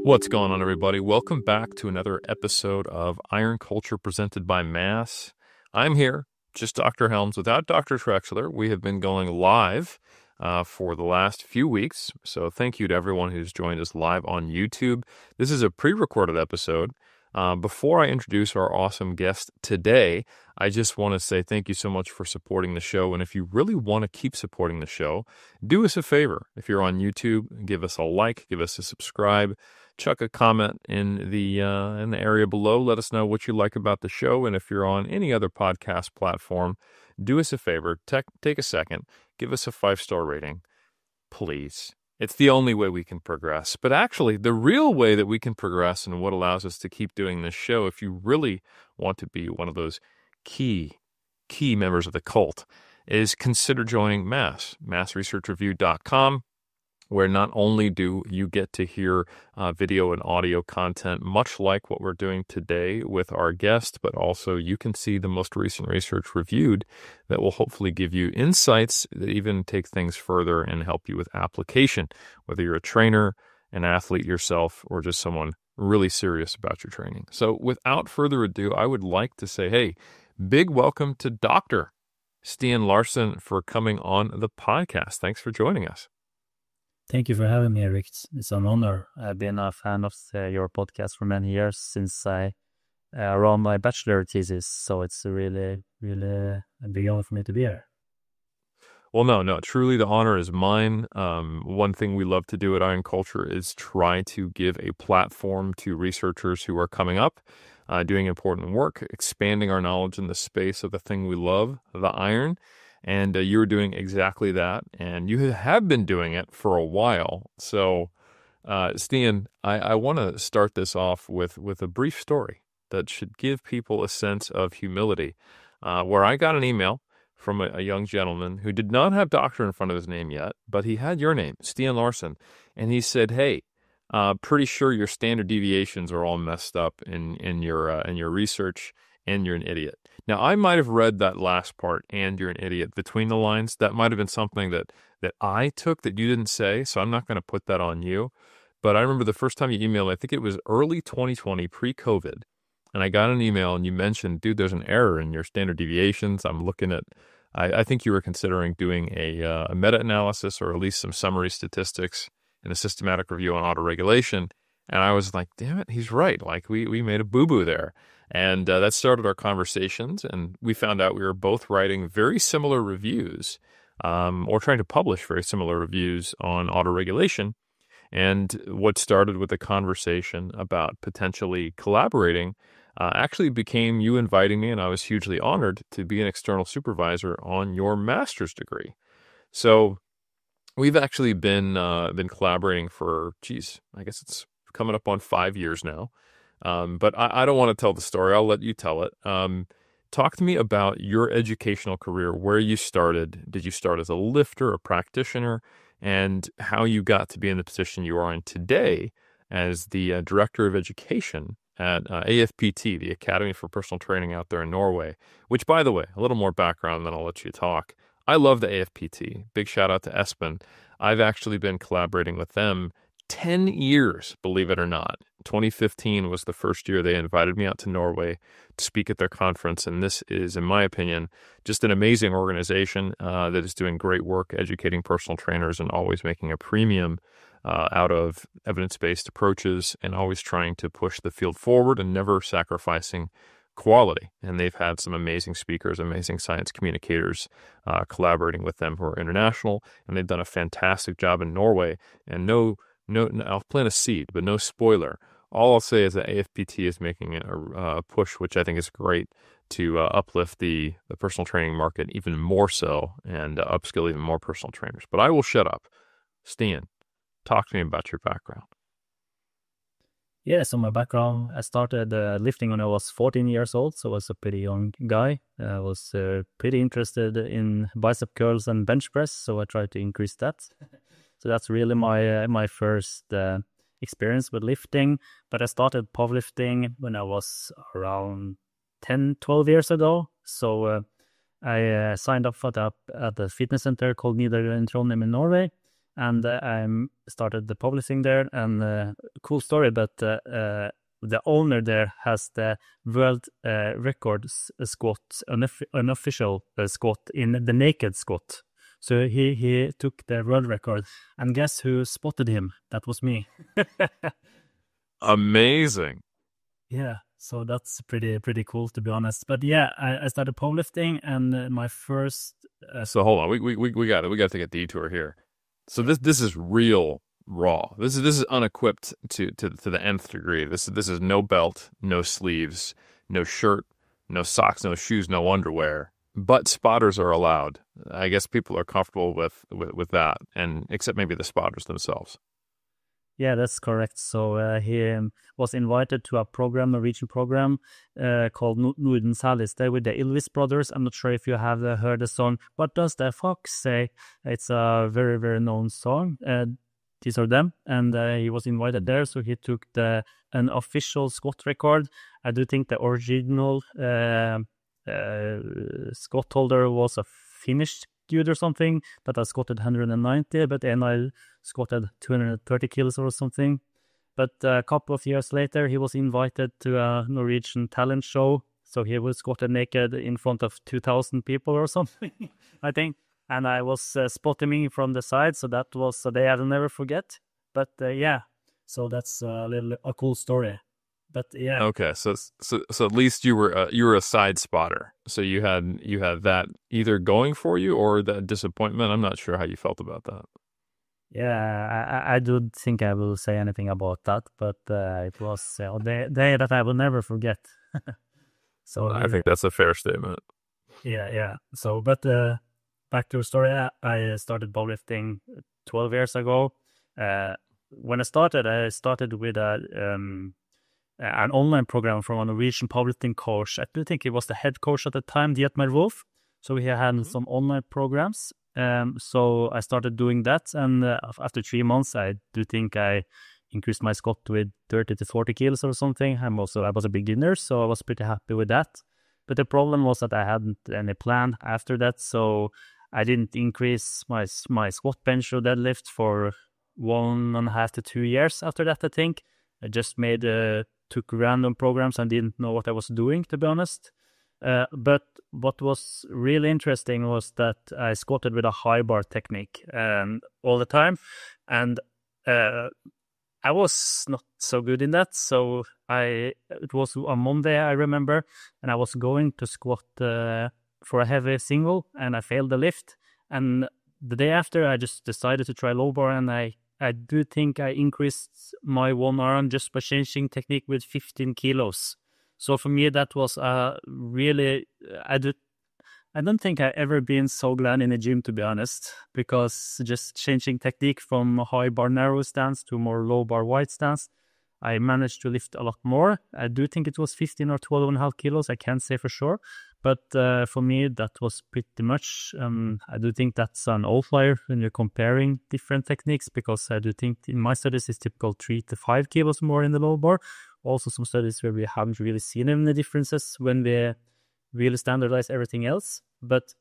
What's going on, everybody? Welcome back to another episode of Iron Culture presented by Mass. I'm here, just Dr. Helms without Dr. Trexler. We have been going live for the last few weeks, so thank you to everyone who's joined us live on YouTube. This is a pre-recorded episode. Before I introduce our awesome guest today, I just want to say thank you so much for supporting the show. And if you really want to keep supporting the show, do us a favor. If you're on YouTube, give us a like, give us a subscribe, chuck a comment in the area below. Let us know what you like about the show. And if you're on any other podcast platform, do us a favor. Take a second. Give us a 5-star rating, please. It's the only way we can progress. But actually, the real way that we can progress and what allows us to keep doing this show, if you really want to be one of those key members of the cult, is consider joining Mass, massresearchreview.com, where not only do you get to hear video and audio content, much like what we're doing today with our guest, but also you can see the most recent research reviewed that will hopefully give you insights that even take things further and help you with application, whether you're a trainer, an athlete yourself, or just someone really serious about your training. So without further ado, I would like to say, hey, big welcome to Dr. Stian Larsen for coming on the podcast. Thanks for joining us. Thank you for having me, Eric. It's an honor. I've been a fan of your podcast for many years since I wrote my bachelor thesis, so it's really, really a big honor for me to be here. Well, no, truly the honor is mine. One thing we love to do at Iron Culture is try to give a platform to researchers who are coming up, doing important work, expanding our knowledge in the space of the thing we love, the iron. And you're doing exactly that, and you have been doing it for a while. So, Stian, I want to start this off with a brief story that should give people a sense of humility, where I got an email from a young gentleman who did not have doctor in front of his name yet, but he had your name, Stian Larsen, and he said, hey, pretty sure your standard deviations are all messed up in your research, and you're an idiot. Now, I might have read that last part, and you're an idiot, between the lines. That might have been something that I took that you didn't say, so I'm not going to put that on you. But I remember the first time you emailed me, I think it was early 2020, pre-COVID, and I got an email, and you mentioned, dude, there's an error in your standard deviations. I'm looking at, I think you were considering doing a meta-analysis or at least some summary statistics and a systematic review on autoregulation. And I was like, damn it, he's right. Like, we made a boo-boo there. And that started our conversations, and we found out we were both writing very similar reviews, or trying to publish very similar reviews on autoregulation. And what started with a conversation about potentially collaborating actually became you inviting me, and I was hugely honored to be an external supervisor on your master's degree. So we've actually been collaborating for, I guess it's coming up on 5 years now. But I don't want to tell the story. I'll let you tell it. Talk to me about your educational career, where you started. Did you start as a lifter, a practitioner, and how you got to be in the position you are in today as the director of education at AFPT, the Academy for Personal Training out there in Norway, which, by the way, a little more background, then I'll let you talk. I love the AFPT. Big shout out to Espen. I've actually been collaborating with them 10 years, believe it or not. 2015 was the first year they invited me out to Norway to speak at their conference, and this is, in my opinion, just an amazing organization that is doing great work educating personal trainers and always making a premium out of evidence-based approaches and always trying to push the field forward and never sacrificing quality. And they've had some amazing speakers, amazing science communicators collaborating with them who are international, and they've done a fantastic job in Norway. And no, I'll plant a seed, but no spoiler. All I'll say is that AFPT is making a push, which I think is great, to uplift the personal training market even more so and upskill even more personal trainers. But I will shut up. Stian, talk to me about your background. Yeah, so my background, I started lifting when I was 14 years old, so I was a pretty young guy. I was pretty interested in bicep curls and bench press, so I tried to increase that. So that's really my first experience with lifting. But I started powerlifting when I was around 10, 12 years ago. So I signed up for that at the fitness center called Nidar in Trondheim in Norway. and I started the powerlifting there. And cool story, but the owner there has the world record squat, unofficial squat in the naked squat. So he took the world record, and guess who spotted him? That was me. Amazing. Yeah, so that's pretty cool, to be honest. But yeah, I started powerlifting, and my first. So hold on, we got to take a detour here. So this is real raw. This is unequipped to the nth degree. This is no belt, no sleeves, no shirt, no socks, no shoes, no underwear. But spotters are allowed. I guess people are comfortable with that, and except maybe the spotters themselves. Yeah, that's correct. So he was invited to a program, Norwegian program, called Nordens Herligste with the Ylvis brothers. I'm not sure if you have heard the song "What Does the Fox Say?" It's a very, very known song. These are them, and he was invited there, so he took an official squat record. I do think the original squat holder was a Finnish dude or something that I squatted 190, but then I squatted 230 kilos or something. But a couple of years later, he was invited to a Norwegian talent show, so he was squatted naked in front of 2,000 people or something, I think. And I was spotting him from the side, so that was a day I'll never forget. But yeah, so that's a cool story. But yeah. Okay, so at least you were a side spotter. So you had that either going for you or that disappointment. I'm not sure how you felt about that. Yeah, I don't think I will say anything about that, but it was a day that I will never forget. So I think that's a fair statement. Yeah. So, but back to the story. I started powerlifting 12 years ago. When I started with an online program from a Norwegian powerlifting coach. I do think he was the head coach at the time, Dietmar Wolf. So he had some online programs. So I started doing that, and after 3 months, I do think I increased my squat with 30 to 40 kilos or something. I was a beginner, so I was pretty happy with that. But the problem was that I hadn't any plan after that, so I didn't increase my squat, bench, or deadlift for 1.5 to 2 years after that, I think. I just took random programs and didn't know what I was doing, to be honest. But what was really interesting was that I squatted with a high bar technique all the time, and I was not so good in that. So it was a Monday, I remember, and I was going to squat for a heavy single, and I failed the lift. And the day after, I just decided to try low bar, and I do think I increased my one arm just by changing technique with 15 kilos. So for me, that was really, I don't think I ever been so glad in a gym, to be honest, because just changing technique from a high bar narrow stance to more low bar wide stance, I managed to lift a lot more. I do think it was 15 or 12.5 kilos. I can't say for sure. But for me, that was pretty much, I do think that's an outlier when you're comparing different techniques, because I do think in my studies it's typical 3 to 5 kilos more in the low bar. Also some studies where we haven't really seen any differences when we really standardize everything else. But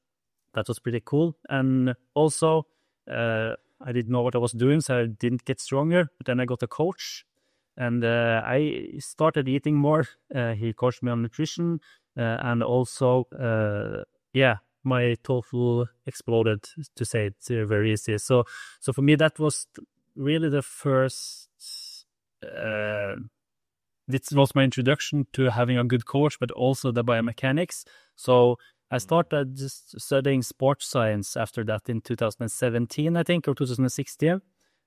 that was pretty cool. And also, I didn't know what I was doing, so I didn't get stronger. But then I got a coach, and I started eating more. He coached me on nutrition, and also, my total exploded, to say it very easy. So for me, that was really the first. This was my introduction to having a good coach, but also the biomechanics. So I started just studying sports science after that in 2017, I think, or 2016.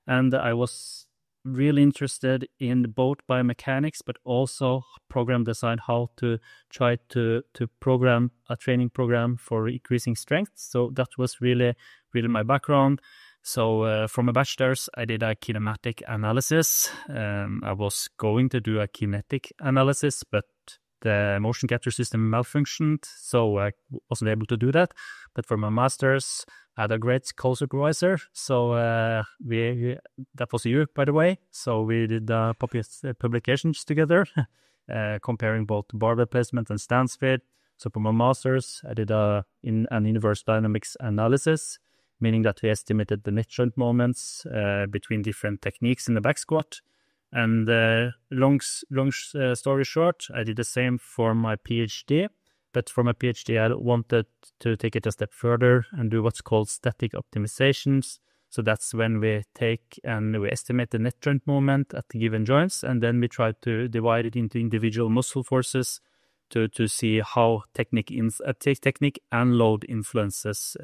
And I was really interested in both biomechanics, but also program design, how to try to program a training program for increasing strength. So that was really, really my background. So from a bachelor's, I did a kinematic analysis. I was going to do a kinetic analysis, but the motion capture system malfunctioned, so I wasn't able to do that. But for my master's, I had a great co-supervisor. So that was you, by the way. So we did publications together, comparing both barbell placement and stance fit. So for my master's, I did an inverse dynamics analysis, meaning that we estimated the net joint moments between different techniques in the back squat. And long story short, I did the same for my PhD. But for my PhD, I wanted to take it a step further and do what's called static optimizations. So that's when we take and we estimate the net joint moment at the given joints, and then we try to divide it into individual muscle forces to see how technique and load influences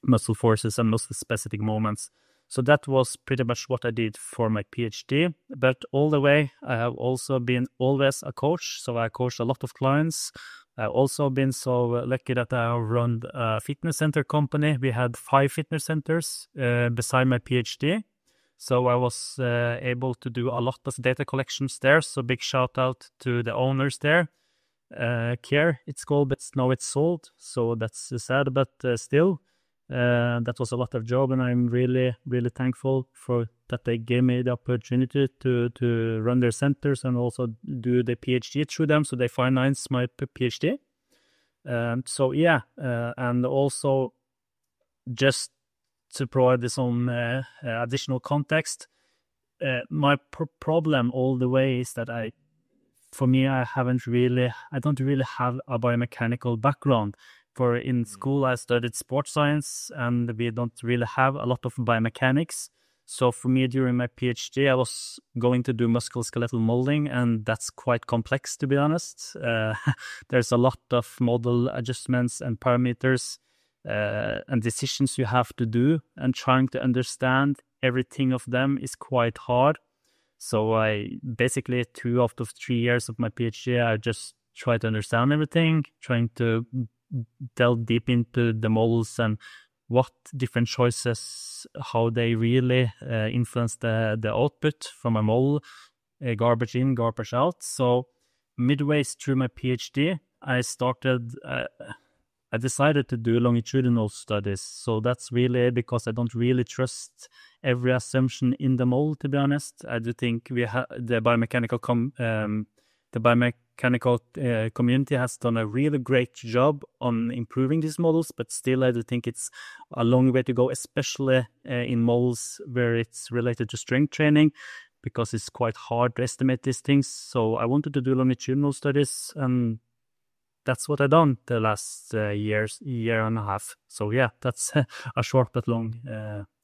muscle forces and muscle specific moments. So that was pretty much what I did for my PhD. But all the way, I have also been always a coach. So I coached a lot of clients. I've also been so lucky that I run a fitness center company. We had 5 fitness centers beside my PhD. So I was able to do a lot of data collections there. So big shout out to the owners there. Care, it's called, but now it's sold. So that's sad, but still. That was a lot of job, and I'm really, really thankful for that they gave me the opportunity to run their centers and also do the PhD through them, so they finance my PhD. So yeah, and also just to provide this some additional context, my problem all the way is that I don't really have a biomechanical background. For in school, I studied sports science, and we don't really have a lot of biomechanics. So for me, during my PhD, I was going to do musculoskeletal molding, and that's quite complex, to be honest. There's a lot of model adjustments and parameters and decisions you have to do, and trying to understand everything of them is quite hard. So I basically 2 out of 3 years of my PhD, I just try to understand everything, trying to delve deep into the models and what different choices, how they really influence the output from a model, garbage in, garbage out. So midway through my PhD, I decided to do longitudinal studies. So that's really because I don't really trust every assumption in the model, to be honest. I do think the biomechanical community has done a really great job on improving these models, but still I do think it's a long way to go, especially in models where it's related to strength training, because it's quite hard to estimate these things. So I wanted to do longitudinal studies, and that's what I've done the last year and a half. So yeah, that's a short but long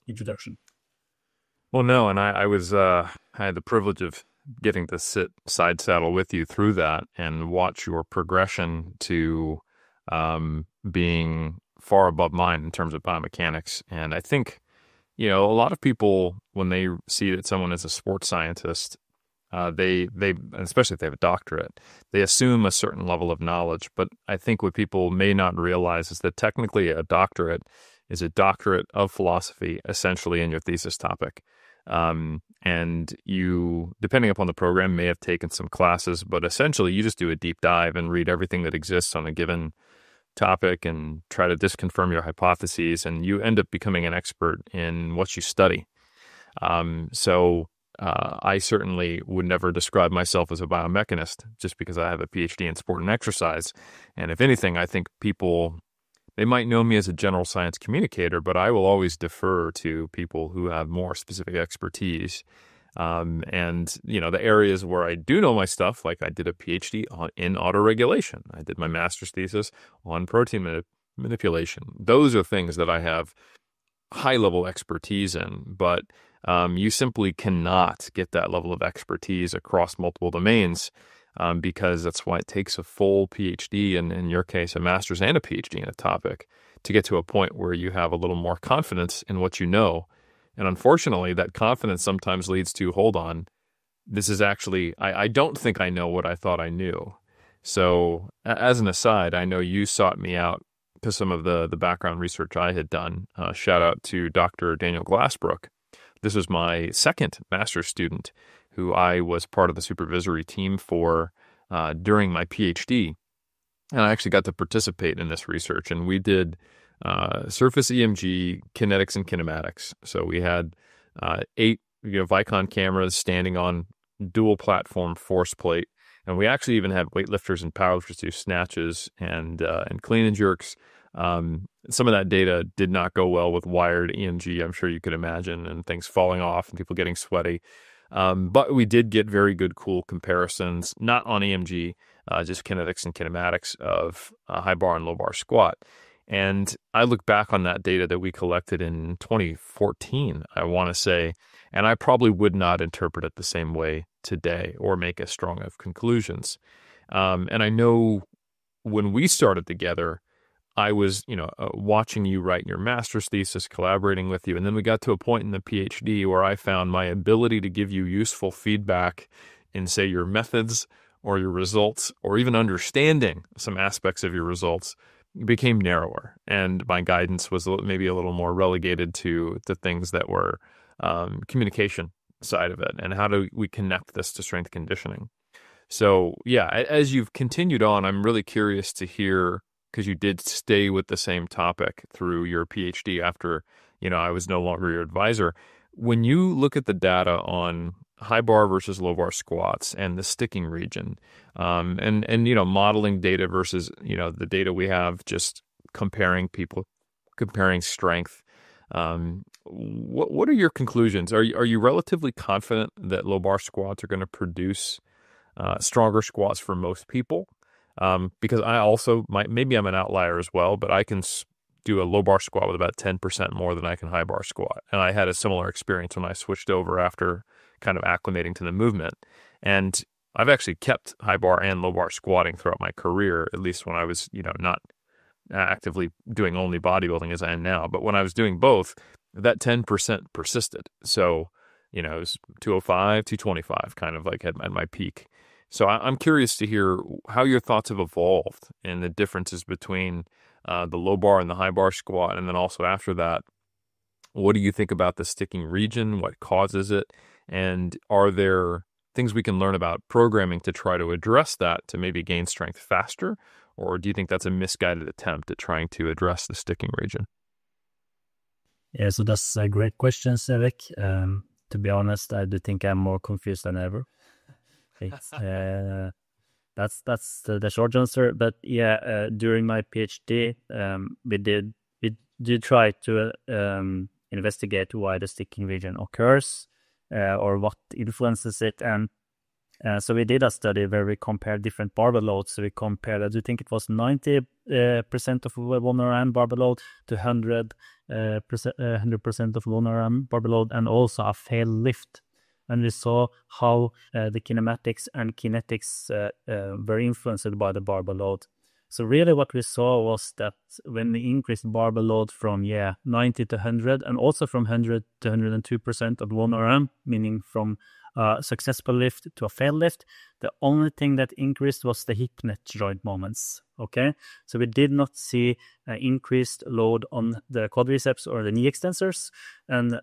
introduction. Well, no, and I had the privilege of getting to sit side saddle with you through that and watch your progression to being far above mine in terms of biomechanics. And I think, a lot of people, when they see that someone is a sports scientist, they especially if they have a doctorate, they assume a certain level of knowledge. But I think what people may not realize is that technically a doctorate is a doctorate of philosophy, essentially, in your thesis topic. And you, depending upon the program, may have taken some classes, but essentially you just do a deep dive and read everything that exists on a given topic and try to disconfirm your hypotheses, and you end up becoming an expert in what you study. So I certainly would never describe myself as a biomechanist just because I have a PhD in sport and exercise. And if anything, I think people, they might know me as a general science communicator, but I will always defer to people who have more specific expertise. And, the areas where I do know my stuff, like I did a PhD in autoregulation. I did my master's thesis on protein manipulation. Those are things that I have high-level expertise in, but you simply cannot get that level of expertise across multiple domains. Because that's why it takes a full PhD, and in your case, a master's and a PhD in a topic, to get to a point where you have a little more confidence in what you know. And unfortunately, that confidence sometimes leads to, hold on, this is actually, I don't think I know what I thought I knew. So as an aside, I know you sought me out because some of the background research I had done. Shout out to Dr. Daniel Glassbrook. This was my second master's student who I was part of the supervisory team for during my PhD. And I actually got to participate in this research. And we did surface EMG, kinetics, and kinematics. So we had 8 Vicon cameras standing on dual platform force plate. And we actually even had weightlifters and powerlifters do snatches and clean and jerks Some of that data did not go well with wired EMG, I'm sure you could imagine, and things falling off and people getting sweaty. But we did get very good, cool comparisons, not on EMG, just kinetics and kinematics of high bar and low bar squat. And I look back on that data that we collected in 2014, I want to say, and I probably would not interpret it the same way today or make as strong of conclusions. And I know when we started together, I was, watching you write your master's thesis, collaborating with you. And then we got to a point in the PhD where I found my ability to give you useful feedback in, say, your methods or your results, or even understanding some aspects of your results became narrower. And my guidance was maybe a little more relegated to the things that were communication side of it. And how do we connect this to strength conditioning? So, yeah, as you've continued on, I'm really curious to hear, because you did stay with the same topic through your PhD after, I was no longer your advisor. When you look at the data on high bar versus low bar squats and the sticking region, and modeling data versus, the data we have, just comparing people, comparing strength, what are your conclusions? Are you relatively confident that low bar squats are going to produce stronger squats for most people? Because I also maybe I'm an outlier as well, but I can do a low bar squat with about 10% more than I can high bar squat. And I had a similar experience when I switched over after kind of acclimating to the movement. And I've actually kept high bar and low bar squatting throughout my career, at least when I was, not actively doing only bodybuilding as I am now. But when I was doing both, that 10% persisted. So, it was 205, 225, kind of like at my peak. So I'm curious to hear how your thoughts have evolved and the differences between the low bar and the high bar squat. And then also after that, what do you think about the sticking region? What causes it? And are there things we can learn about programming to try to address that to maybe gain strength faster? Or do you think that's a misguided attempt at trying to address the sticking region? Yeah, so that's a great question, Eric. To be honest, I do think I'm more confused than ever. It's, that's the short answer. But yeah, during my PhD, we did try to investigate why the sticking region occurs, or what influences it, and so we did a study where we compared different barbell loads. So we compared, I do think it was 90% of 1 RM barbell load to 100% of 1 RM barbell load, and also a failed lift. And we saw how the kinematics and kinetics were influenced by the barbell load. So really what we saw was that when we increased barbell load from 90 to 100, and also from 100 to 102% of 1 RM, meaning from a successful lift to a failed lift, the only thing that increased was the hip net joint moments. Okay, so we did not see increased load on the quadriceps or the knee extensors, and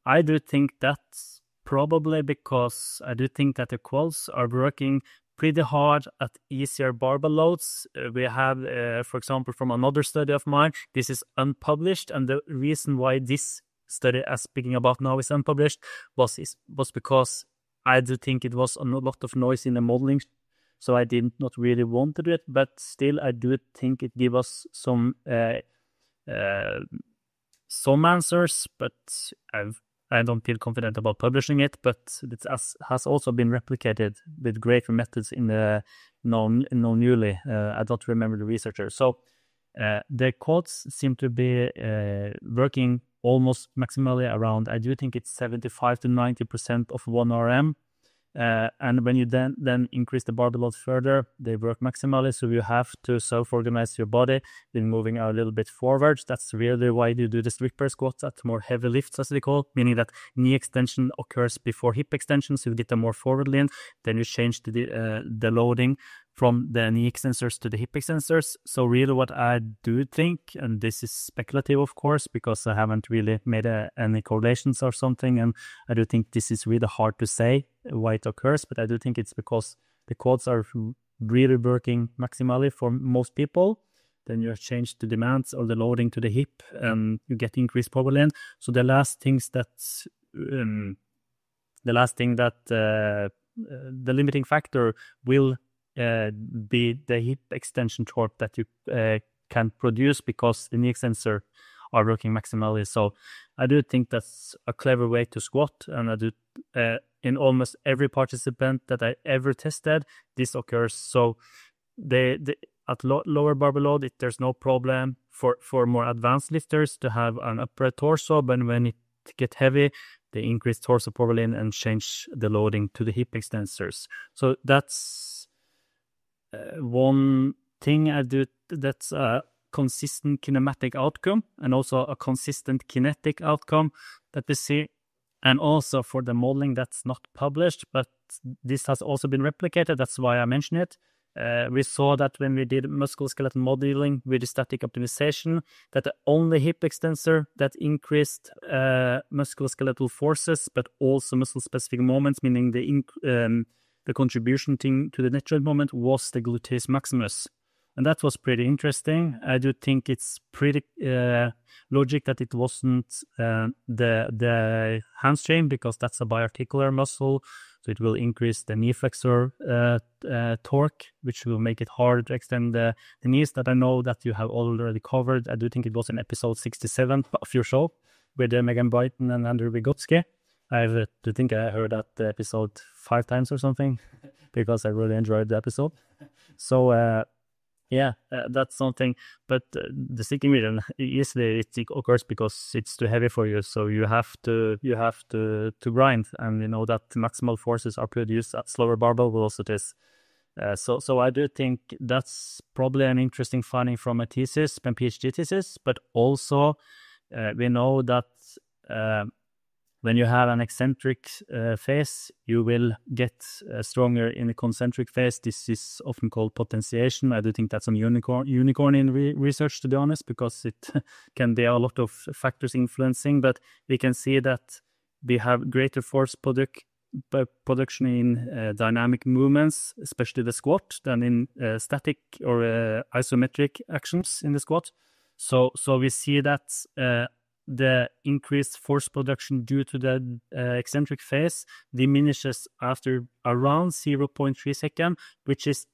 I do think that's probably because I do think that the quads are working pretty hard at easier barbell loads. We have, for example, from another study of mine, this is unpublished, and the reason why this study I'm speaking about now is unpublished was because I do think it was a lot of noise in the modeling, so I did not really want to do it, but still I do think it gave us some answers, but I don't feel confident about publishing it, but it has also been replicated with greater methods in the newly. I don't remember the researcher. So the quads seem to be working almost maximally around, I do think it's 75 to 90% of 1 RM. And when you then increase the barbell load further, they work maximally. So you have to self-organize your body, then moving a little bit forward. That's really why you do the stripper squats at more heavy lifts, as they call, meaning that knee extension occurs before hip extension. So you get a more forward lean. Then you change the loading from the knee extensors to the hip extensors. So really what I do think, and this is speculative, of course, because I haven't really made any correlations or something, and I do think this is really hard to say why it occurs, but I do think it's because the quads are really working maximally for most people. Then you change the demands or the loading to the hip, and you get increased power length. So the last thing that the limiting factor will be the hip extension torque that you can produce because the knee extensor are working maximally. So I do think that's a clever way to squat, and I do in almost every participant that I ever tested, this occurs. So they at lower barbell load, there's no problem for more advanced lifters to have an upright torso, but when it get heavy, they increase torso power and change the loading to the hip extensors. So that's one thing I do that's a consistent kinematic outcome, and also a consistent kinetic outcome that we see. And also for the modeling that's not published, but this has also been replicated. That's why I mention it. We saw that when we did musculoskeletal modeling with the static optimization, that the only hip extensor that increased musculoskeletal forces, but also muscle-specific moments, meaning the contribution to the net joint moment, was the gluteus maximus. And that was pretty interesting. I do think it's pretty logic that it wasn't the hamstring, because that's a biarticular muscle. So it will increase the knee flexor torque, which will make it harder to extend the knees, that I know that you have already covered. I do think it was in episode 67 of your show with Megan Brighton and Andrew Vygotsky. I do think I heard that episode 5 times or something, because I really enjoyed the episode. So that's something. But the sticking region, easily it occurs because it's too heavy for you. So you have to grind, and you know that maximal forces are produced at slower barbell velocities. So I do think that's probably an interesting finding from a thesis, from PhD thesis. But also we know that when you have an eccentric phase, you will get stronger in the concentric phase. This is often called potentiation. I do think that's a unicorn in research, to be honest, because it can be a lot of factors influencing. But we can see that we have greater force production in dynamic movements, especially the squat, than in static or isometric actions in the squat. So we see that the increased force production due to the eccentric phase diminishes after around 0.3 seconds, which is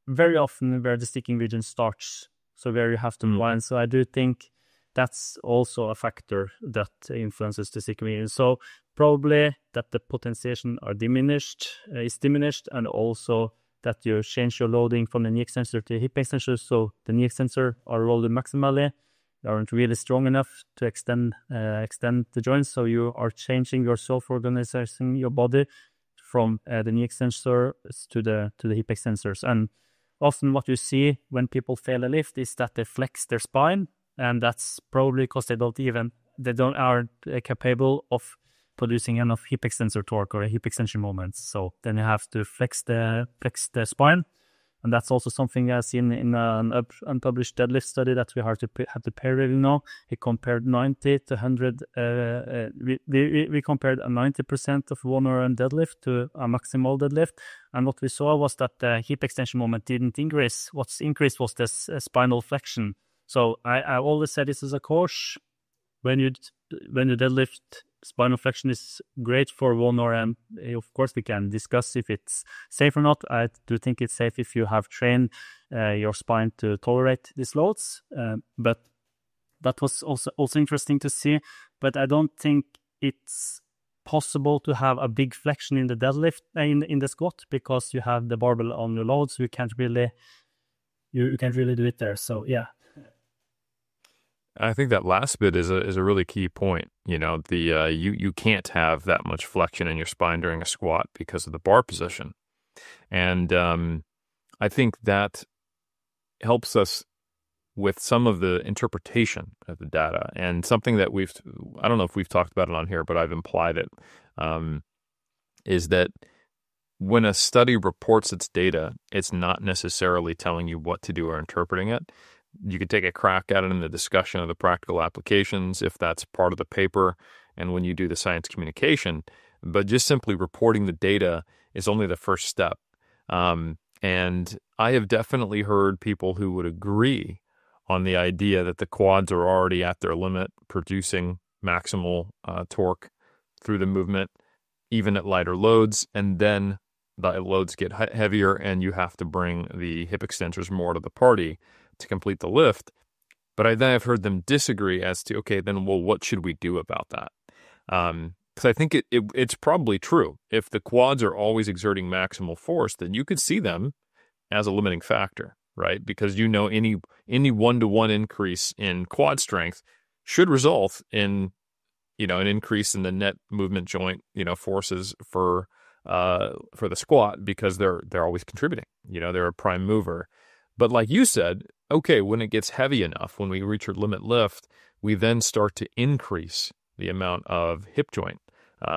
very often where the sticking region starts. So where you have to wind. So I do think that's also a factor that influences the sticking region. So probably that the potentiation is diminished, and also that you change your loading from the knee extensor to the hip extensor. So the knee extensor are loaded maximally. They aren't really strong enough to extend the joints, so you are changing your self-organizing your body from the knee extensor to the hip extensors. And often what you see when people fail a lift is that they flex their spine, and that's probably because they aren't capable of producing enough hip extensor torque or a hip extension moment. So then you have to flex the spine. And that's also something I've seen in an unpublished deadlift study that we have to peer review now. He compared 90 to 100. We compared a 90% of one RM deadlift to a maximal deadlift. And what we saw was that the hip extension moment didn't increase. What's increased was the spinal flexion. So I always said this as a coach. When you deadlift, spinal flexion is great for one RM. Of course, we can discuss if it's safe or not. I do think it's safe if you have trained your spine to tolerate these loads. But that was also interesting to see. But I don't think it's possible to have a big flexion in the deadlift in the squat, because you have the barbell on your load, so you can't really do it there. So yeah. I think that last bit is a really key point. You know, you can't have that much flexion in your spine during a squat because of the bar position, and I think that helps us with some of the interpretation of the data, and something that I don't know if we've talked about it on here, but I've implied it, is that when a study reports its data, it's not necessarily telling you what to do or interpreting it. You could take a crack at it in the discussion of the practical applications if that's part of the paper and when you do the science communication, but just simply reporting the data is only the first step. And I have definitely heard people who would agree on the idea that the quads are already at their limit, producing maximal torque through the movement, even at lighter loads, and then the loads get heavier and you have to bring the hip extensors more to the party to complete the lift. But I've heard them disagree as to, okay, then, well, what should we do about that? Because I think it's probably true. If the quads are always exerting maximal force, then you could see them as a limiting factor, right? Because any 1-to-1 increase in quad strength should result in, an increase in the net movement joint, forces for the squat, because they're always contributing. They're a prime mover. But like you said, okay, when it gets heavy enough, when we reach our limit lift, we then start to increase the amount of hip joint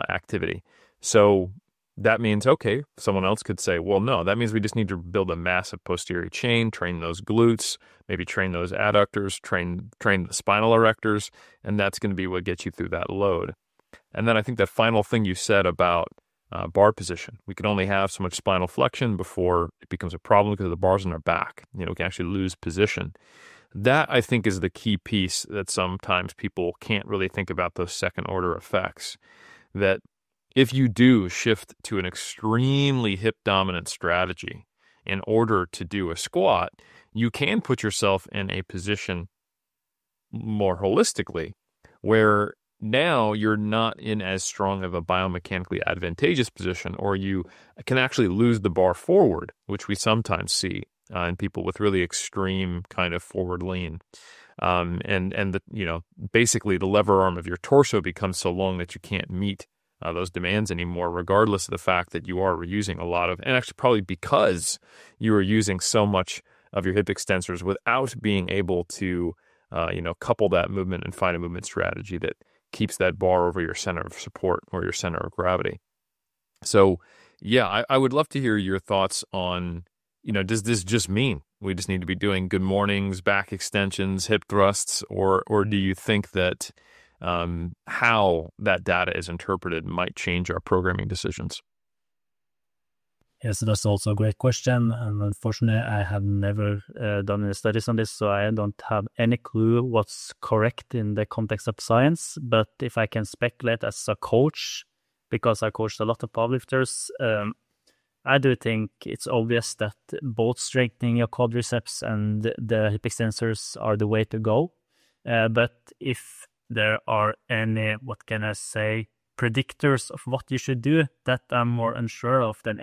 activity. So that means, okay, someone else could say, well, no, that means we just need to build a massive posterior chain, train those glutes, maybe train those adductors, train the spinal erectors, and that's going to be what gets you through that load. And then I think that final thing you said about bar position. We can only have so much spinal flexion before it becomes a problem because the bar's on our back. We can actually lose position. That, I think, is the key piece that sometimes people can't really think about, those second order effects. That if you do shift to an extremely hip dominant strategy in order to do a squat, you can put yourself in a position more holistically where now you're not in as strong of a biomechanically advantageous position, or you can actually lose the bar forward, which we sometimes see in people with really extreme kind of forward lean. Basically the lever arm of your torso becomes so long that you can't meet those demands anymore, regardless of the fact that you are using a lot of, and actually probably because you are using so much of your hip extensors without being able to, couple that movement and find a movement strategy that keeps that bar over your center of support or your center of gravity. So, yeah, I would love to hear your thoughts on, does this just mean we just need to be doing good mornings, back extensions, hip thrusts, or do you think that how that data is interpreted might change our programming decisions? Yes, that's also a great question. And unfortunately, I have never done any studies on this, so I don't have any clue what's correct in the context of science. But if I can speculate as a coach, because I coached a lot of powerlifters, I do think it's obvious that both strengthening your quadriceps and the hip extensors are the way to go. But if there are any, what can I say, predictors of what you should do, that I'm more unsure of than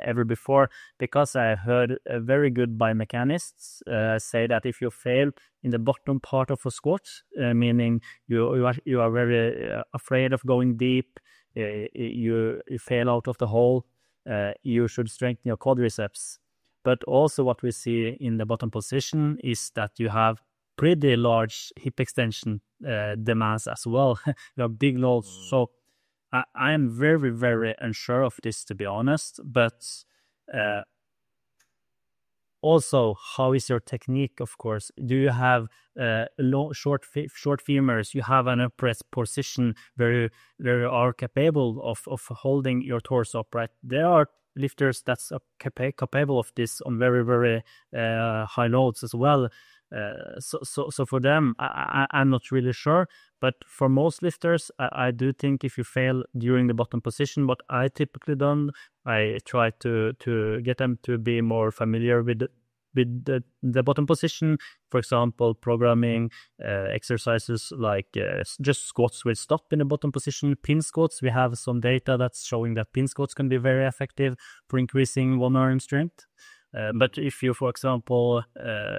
ever before, because I heard very good biomechanists say that if you fail in the bottom part of a squat, meaning you are very afraid of going deep, you fail out of the hole, you should strengthen your quadriceps. But also what we see in the bottom position is that you have pretty large hip extension demands as well. You have big loads. So I am very, very unsure of this, to be honest. But also, how is your technique, of course? Do you have short femurs? You have an upright position where you are capable of holding your torso upright. There are lifters that's capable of this on very, very high loads as well. So for them, I'm not really sure, but for most lifters, I do think if you fail during the bottom position, what I typically done, I try to get them to be more familiar with the bottom position. For example, programming exercises like just squats with stop in the bottom position, pin squats. We have some data that's showing that pin squats can be very effective for increasing one arm strength. But if you, for example,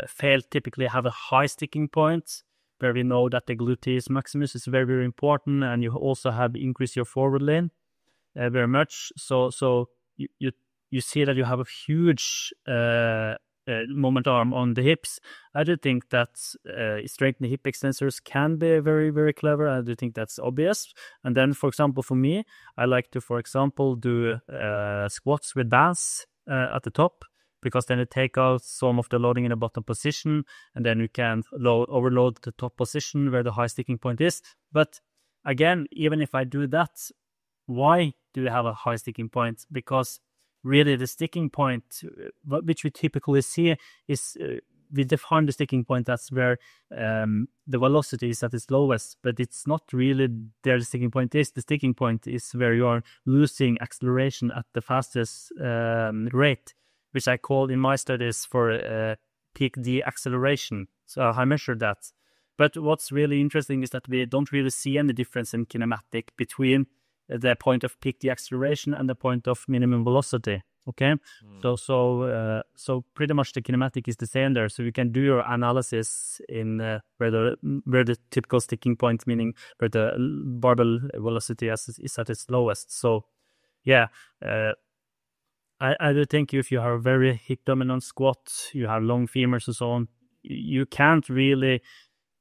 fail, typically have a high sticking point, where we know that the gluteus maximus is very, very important, and you also have increased your forward lean very much. So you see that you have a huge moment arm on the hips. I do think that strengthening hip extensors can be very, very clever. I do think that's obvious. And then, for example, for me, I like to, for example, do squats with bands at the top, because then you take out some of the loading in the bottom position, and then you can overload the top position where the high sticking point is. But again, even if I do that, why do you have a high sticking point? Because really the sticking point, which we typically see, is we define the sticking point, that's where the velocity is at its lowest, but it's not really there the sticking point is. The sticking point is where you are losing acceleration at the fastest rate, which I call in my studies for peak deceleration. So I measured that. But what's really interesting is that we don't really see any difference in kinematic between the point of peak deceleration and the point of minimum velocity. Okay, so pretty much the kinematic is the same there. So you can do your analysis in where the typical sticking point, meaning where the barbell velocity is at its lowest. So yeah, I do think if you have a very hip dominant squat, you have long femurs and so on, you can't really.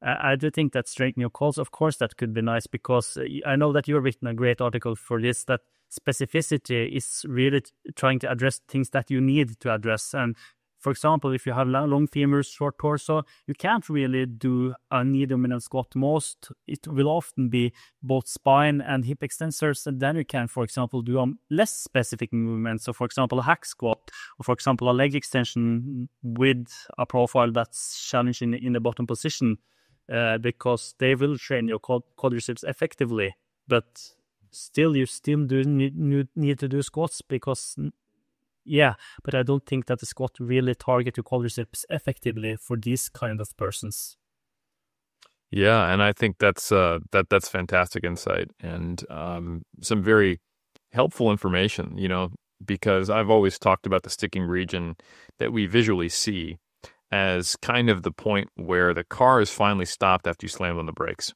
I do think that straightening your calls, of course, that could be nice, because I know that you've written a great article for this, that specificity is really trying to address things that you need to address. And for example, if you have long femurs, short torso, you can't really do a knee dominant squat. It will often be both spine and hip extensors, and then you can, for example, do less specific movements. So for example, a hack squat, or for example, a leg extension with a profile that's challenging in the bottom position. Because they will train your quadriceps effectively, but you still do need to do squats, because but I don't think that the squat really target your quadriceps effectively for these kind of persons. Yeah, and I think that's fantastic insight, and some very helpful information, because I've always talked about the sticking region that we visually see as kind of the point where the car is finally stopped after you slammed on the brakes,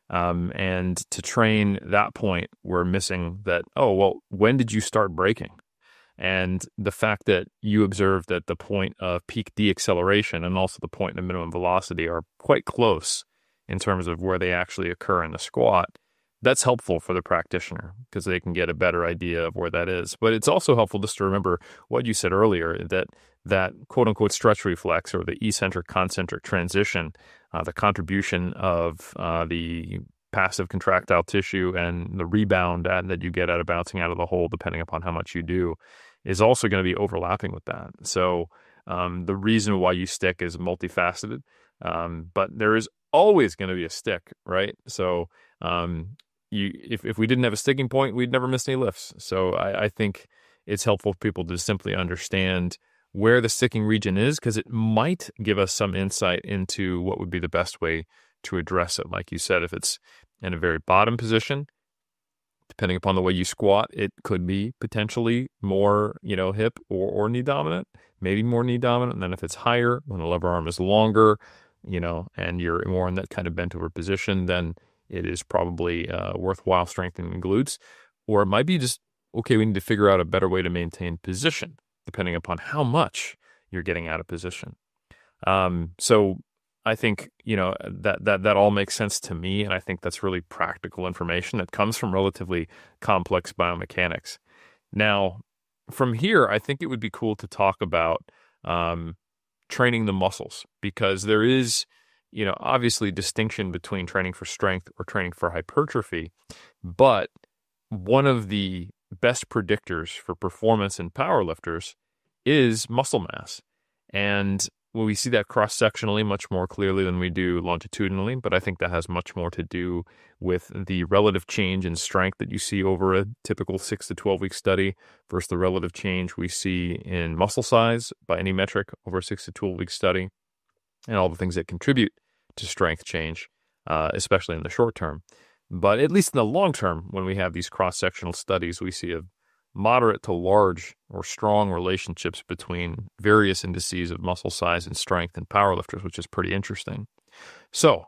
and to train that point, we're missing that, when did you start braking? And the fact that you observed that the point of peak deceleration and also the point of minimum velocity are quite close in terms of where they actually occur in the squat, that's helpful for the practitioner, because they can get a better idea of where that is. But it's also helpful just to remember what you said earlier, that quote-unquote stretch reflex, or the eccentric-concentric transition, the contribution of the passive contractile tissue and the rebound that you get out of bouncing out of the hole, depending upon how much you do, is also going to be overlapping with that. So the reason why you stick is multifaceted, but there is always going to be a stick, right? So if we didn't have a sticking point, we'd never miss any lifts. So I think it's helpful for people to simply understand where the sticking region is, because it might give us some insight into what would be the best way to address it. Like you said, if it's in a very bottom position, depending upon the way you squat, it could be potentially more, hip or knee dominant, maybe more knee dominant. And then if it's higher, when the lever arm is longer, and you're more in that kind of bent over position, then it is probably worthwhile strengthening the glutes. Or it might be just, okay, we need to figure out a better way to maintain position, depending upon how much you're getting out of position. So I think, that all makes sense to me. And I think that's really practical information that comes from relatively complex biomechanics. Now, from here, I think it would be cool to talk about training the muscles, because there is, obviously distinction between training for strength or training for hypertrophy. But one of the best predictors for performance in powerlifters is muscle mass. And we see that cross-sectionally much more clearly than we do longitudinally, but I think that has much more to do with the relative change in strength that you see over a typical 6 to 12-week study versus the relative change we see in muscle size by any metric over a 6 to 12-week study, and all the things that contribute to strength change, especially in the short term. But at least in the long term, when we have these cross-sectional studies, we see a moderate to large or strong relationships between various indices of muscle size and strength in powerlifters, which is pretty interesting. So,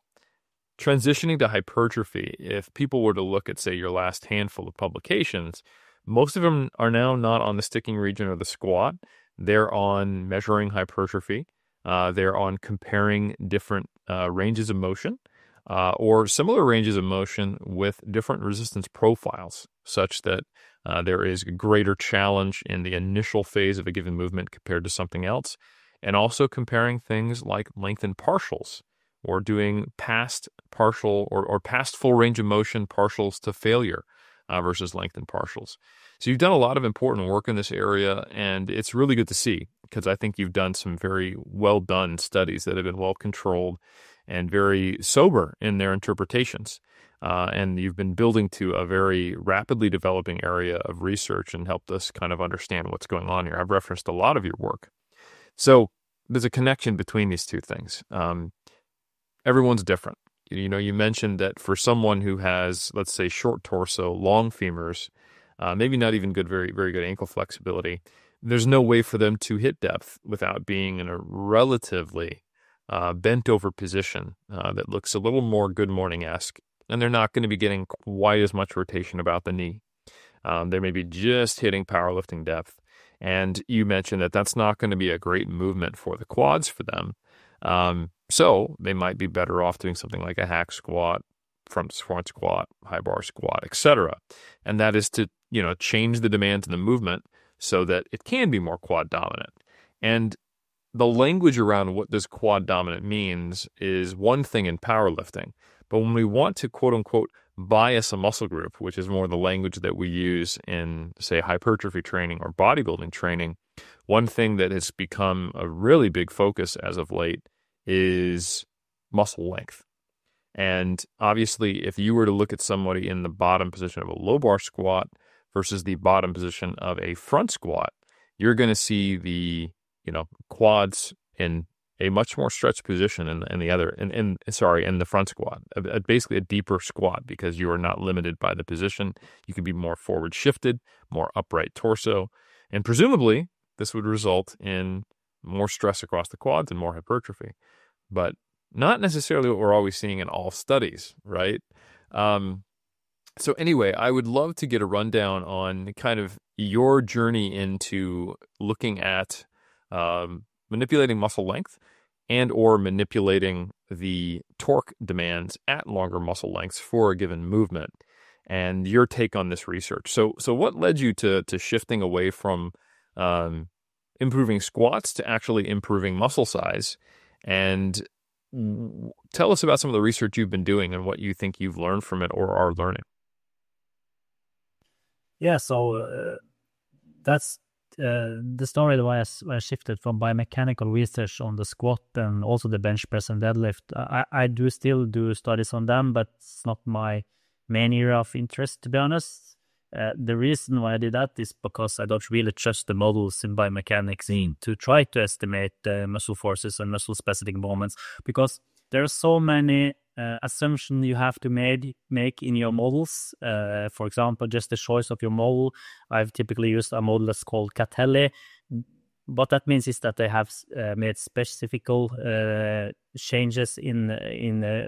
transitioning to hypertrophy, if people were to look at, say, your last handful of publications, most of them are now not on the sticking region or the squat. They're on measuring hypertrophy. They're on comparing different ranges of motion or similar ranges of motion with different resistance profiles, such that there is a greater challenge in the initial phase of a given movement compared to something else, and also comparing things like lengthened partials, or doing past partial or past full range of motion partials to failure versus lengthened partials. So you've done a lot of important work in this area, and it's really good to see, because I think you've done some very well done studies that have been well controlled and very sober in their interpretations. And you've been building to a very rapidly developing area of research and helped us kind of understand what's going on here. I've referenced a lot of your work. So there's a connection between these two things. Everyone's different. You know, you mentioned that for someone who has, let's say, short torso, long femurs, maybe not even very good ankle flexibility, there's no way for them to hit depth without being in a relatively bent over position that looks a little more good morning-esque, and they're not going to be getting quite as much rotation about the knee. They may be just hitting powerlifting depth. And you mentioned that that's not going to be a great movement for the quads for them. So they might be better off doing something like a hack squat, front squat, high bar squat, etc. And that is to, you know, change the demands in the movement so that it can be more quad dominant. And the language around what this quad dominant means is one thing in powerlifting. But when we want to, quote unquote, bias a muscle group, which is more the language that we use in, say, hypertrophy training or bodybuilding training, one thing that has become a really big focus as of late is muscle length. And obviously, if you were to look at somebody in the bottom position of a low bar squat versus the bottom position of a front squat, you're going to see the, you know, quads in a much more stretched position in the front squat, basically a deeper squat, because you are not limited by the position. You can be more forward shifted, more upright torso, and presumably this would result in more stress across the quads and more hypertrophy, but not necessarily what we're always seeing in all studies, right? So anyway, I would love to get a rundown on kind of your journey into looking at manipulating muscle length and or manipulating the torque demands at longer muscle lengths for a given movement, and your take on this research. So what led you to shifting away from improving squats to actually improving muscle size? And tell us about some of the research you've been doing and what you think you've learned from it or are learning. Yeah, so that's the story why I shifted from biomechanical research on the squat and also the bench press and deadlift. I do still do studies on them, but it's not my main area of interest, to be honest. The reason why I did that is because I don't really trust the models in biomechanics to try to estimate muscle forces and muscle specific moments, because there are so many assumptions you have to make in your models. For example, just the choice of your model. I've typically used a model that's called Catelli. What that means is that they have made specific changes in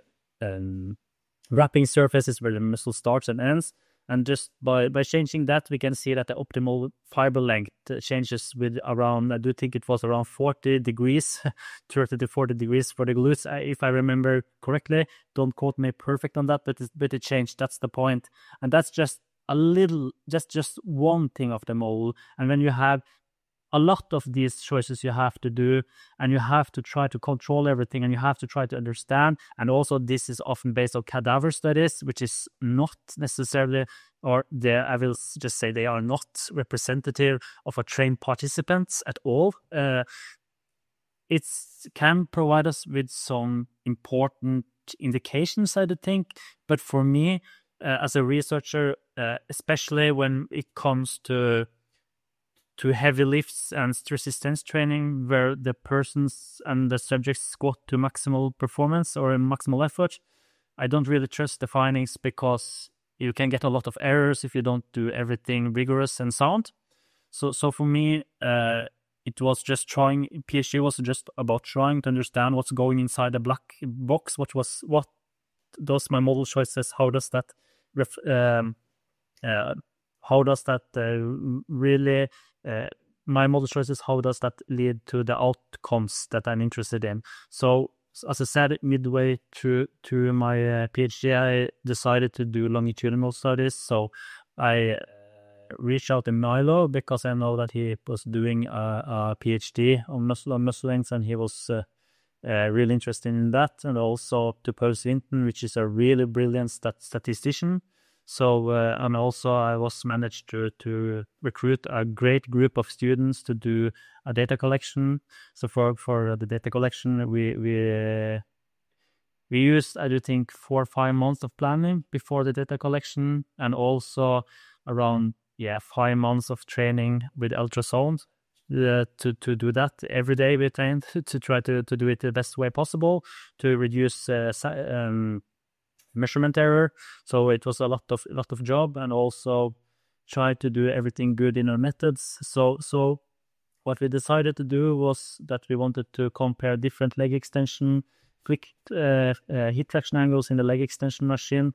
wrapping surfaces where the muscle starts and ends. And just by changing that, we can see that the optimal fiber length changes with around, I do think it was around 40 degrees, 30 to 40 degrees for the glutes, if I remember correctly. Don't quote me perfect on that, but it changed. That's the point. And that's just a little, just one thing of the model. And when you have a lot of these choices you have to do, and you have to try to control everything, and you have to try to understand. And also this is often based on cadaver studies, which is not necessarily, I will just say they are not representative of a trained participants at all. It can provide us with some important indications, I do think. But for me, as a researcher, especially when it comes to heavy lifts and resistance training, where the persons and the subjects squat to maximal performance or maximal effort, I don't really trust the findings, because you can get a lot of errors if you don't do everything rigorous and sound. So for me, it was just trying. PhD was just about trying to understand what's going inside the black box. What does my model choices? How does that really, my model choices, how does that lead to the outcomes that I'm interested in? So as I said, midway through my PhD, I decided to do longitudinal studies. So I reached out to Milo, because I know that he was doing a PhD on muscle length, and he was really interested in that. And also to Paul Swinton, which is a really brilliant statistician. So, and also I was managed to recruit a great group of students to do a data collection. So for the data collection, we used, I do think, 4 or 5 months of planning before the data collection, and also around 5 months of training with ultrasound. to do that every day. We trained to try to do it the best way possible to reduce measurement error. So it was a lot of job, and also try to do everything good in our methods. So what we decided to do was that we wanted to compare different leg extension, quick hip traction angles in the leg extension machine,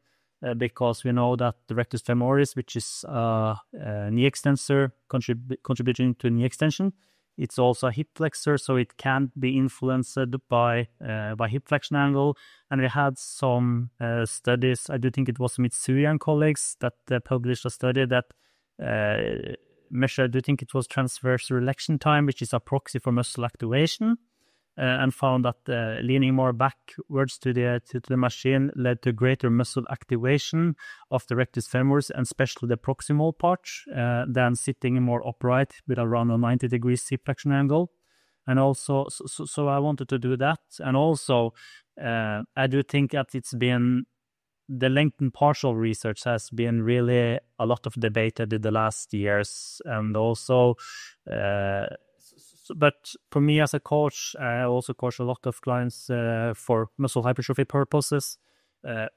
because we know that the rectus femoris, which is a knee extensor contributing to knee extension, it's also a hip flexor, so it can be influenced by hip flexion angle. And we had some studies. I do think it was Mitsui and colleagues that published a study that measured. I do think it was transverse relaxation time, which is a proxy for muscle activation. And found that leaning more backwards to the machine led to greater muscle activation of the rectus femoris, and especially the proximal part, than sitting more upright with around a 90 degrees hip flexion angle. And also, so I wanted to do that. And also, I do think that the lengthened partial research has been really a lot of debated in the last years, and also. But for me as a coach, I also coach a lot of clients for muscle hypertrophy purposes.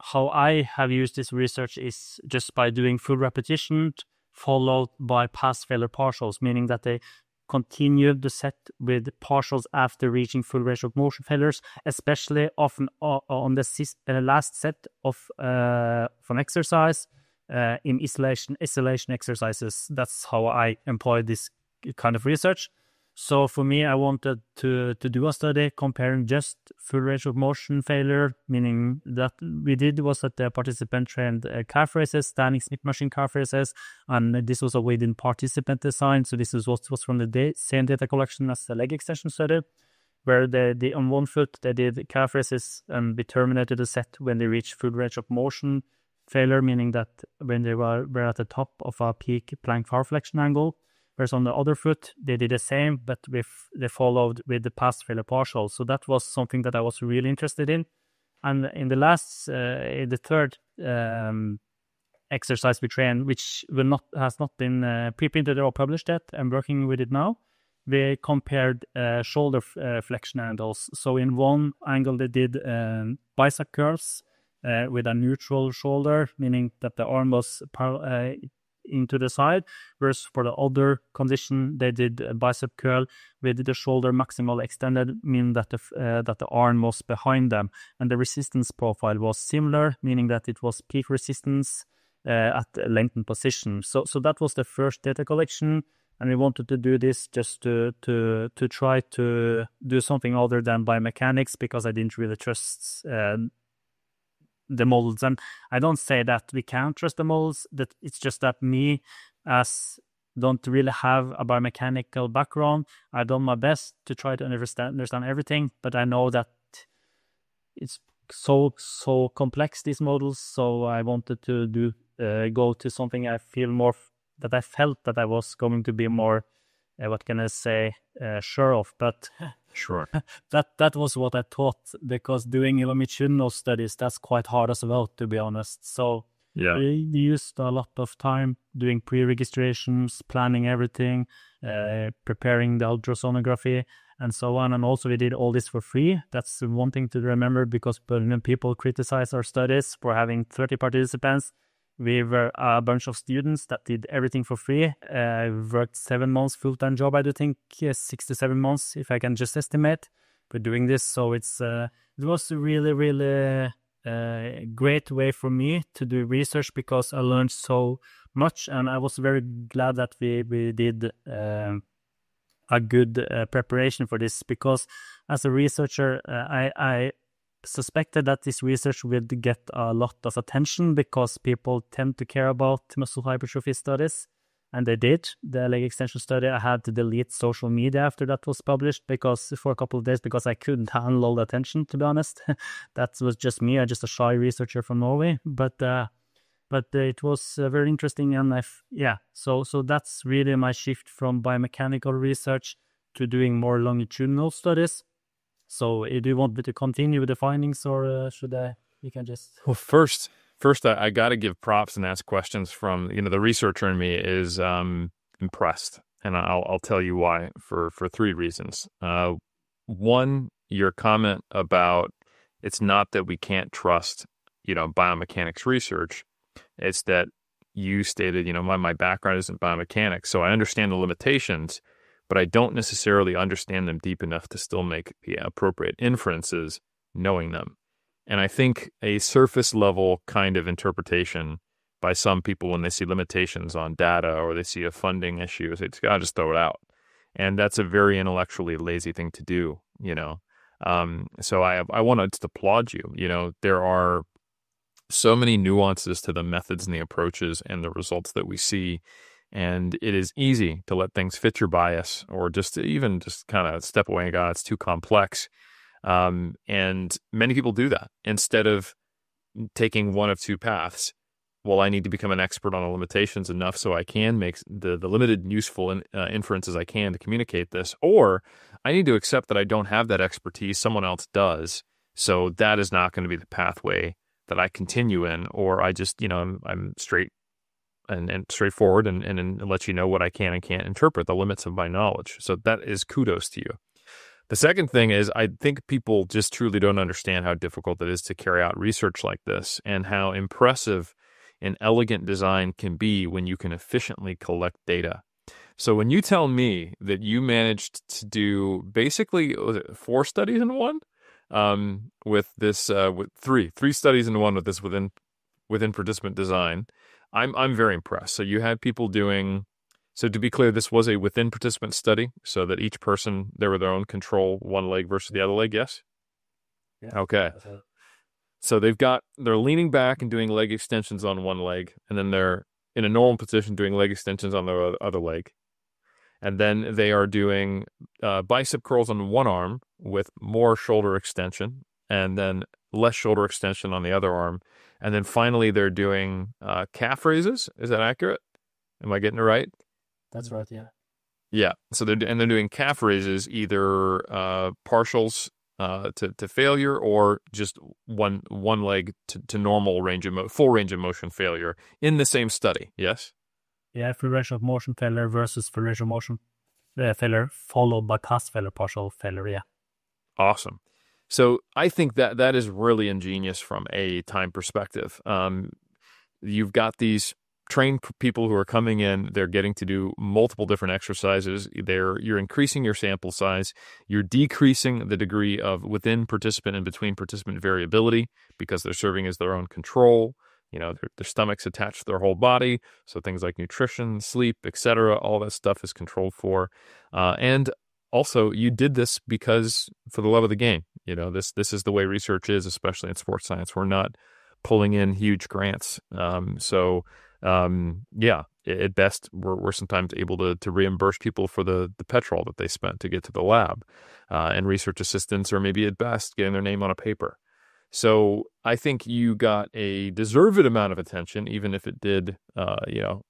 How I have used this research is just by doing full repetition followed by pass failure partials, meaning that they continue the set with partials after reaching full range of motion failures, especially often on the last set of an exercise in isolation exercises. That's how I employ this kind of research. So for me, I wanted to do a study comparing just full range of motion failure, meaning that we did was that the participant trained calf raises, standing Smith machine calf raises, and this was a within participant design. So this is what was from the same data collection as the leg extension study, where they on one foot they did calf raises and we terminated the set when they reached full range of motion failure, meaning that when they were at the top of a peak plank far flexion angle. Whereas on the other foot, they did the same, but they followed with the pass failure partial. So that was something that I was really interested in. And in the in the third exercise we trained, which has not been pre-printed or published yet, I'm working with it now. We compared shoulder flexion angles. So in one angle, they did bicep curls with a neutral shoulder, meaning that the arm was into the side, whereas for the other condition they did a bicep curl with the shoulder maximal extended, meaning that the arm was behind them, and the resistance profile was similar, meaning that it was peak resistance at the lengthened position. So that was the first data collection, and we wanted to do this just to try to do something other than biomechanics, because I didn't really trust the models. And I don't say that we can't trust the models, that it's just that me, as don't really have a biomechanical background, I've done my best to try to understand everything, but I know that it's so complex, these models. So I wanted to go to something I feel more that I felt that I was going to be more sure of. But Sure. that was what I thought, because doing longitudinal studies, that's quite hard as well, to be honest. So Yeah. we used a lot of time doing pre-registrations, planning everything, preparing the ultrasonography, and so on. And also we did all this for free. That's one thing to remember, because when people criticize our studies for having 30 participants, we were a bunch of students that did everything for free. Worked 7 months full-time job, I do think, 6 to 7 months, if I can just estimate, for doing this. So it was a really, really great way for me to do research, because I learned so much, and I was very glad that we did a good preparation for this, because as a researcher, I suspected that this research would get a lot of attention, because people tend to care about muscle hypertrophy studies, and they did. The leg extension study, I had to delete social media after that was published, because for a couple of days, because I couldn't handle all the attention, to be honest. That was just me. I'm just a shy researcher from Norway, but it was very interesting, and so that's really my shift from biomechanical research to doing more longitudinal studies. So do you want me to continue with the findings, or should I? You can just... Well, first I got to give props and ask questions from, the researcher in me is impressed. and I'll tell you why for three reasons. One, your comment about it's not that we can't trust, biomechanics research. It's that you stated, my background isn't biomechanics, so I understand the limitations, but I don't necessarily understand them deep enough to still make the appropriate inferences knowing them. And I think a surface level kind of interpretation by some people when they see limitations on data or they see a funding issue, they just throw it out. And that's a very intellectually lazy thing to do, So I want to applaud you. There are so many nuances to the methods and the approaches and the results that we see. And it is easy to let things fit your bias or just kind of step away and go, it's too complex. And many people do that instead of taking one of two paths. Well, I need to become an expert on the limitations enough so I can make the limited and useful inferences I can to communicate this, or I need to accept that I don't have that expertise, someone else does, so that is not going to be the pathway that I continue in, or I just, I'm straight and straightforward and let you know what I can and can't interpret, the limits of my knowledge. So that is kudos to you. The second thing is I think people just truly don't understand how difficult it is to carry out research like this and how impressive an elegant design can be when you can efficiently collect data. So when you tell me that you managed to do basically 4 studies in one, with this, with three studies in one with this within participant design, I'm very impressed. So you had people doing. So to be clear, this was a within participant study, so that each person, they were their own control, one leg versus the other leg. Yes. Yeah. Okay. So they're leaning back and doing leg extensions on one leg, and then they're in a normal position doing leg extensions on the other leg. And then they are doing bicep curls on one arm with more shoulder extension, and then less shoulder extension on the other arm. And then finally, they're doing calf raises. Is that accurate? Am I getting it right? That's right, yeah. Yeah. So they're doing calf raises, either partials to failure or just one leg to normal full range of motion failure in the same study. Yes. Yeah, full range of motion failure versus full range of motion failure followed by cast failure, partial failure. Yeah. Awesome. So I think that is really ingenious from a time perspective. You've got these trained people who are coming in, they're getting to do multiple different exercises. You're increasing your sample size. You're decreasing the degree of within participant and between participant variability because they're serving as their own control. Their stomach's attached to their whole body. So things like nutrition, sleep, etc., all that stuff is controlled for. And also you did this because for the love of the game. This is the way research is, especially in sports science. We're not pulling in huge grants. At best, we're sometimes able to reimburse people for the petrol that they spent to get to the lab, and research assistants are maybe at best getting their name on a paper. So I think you got a deserved amount of attention, even if it did, it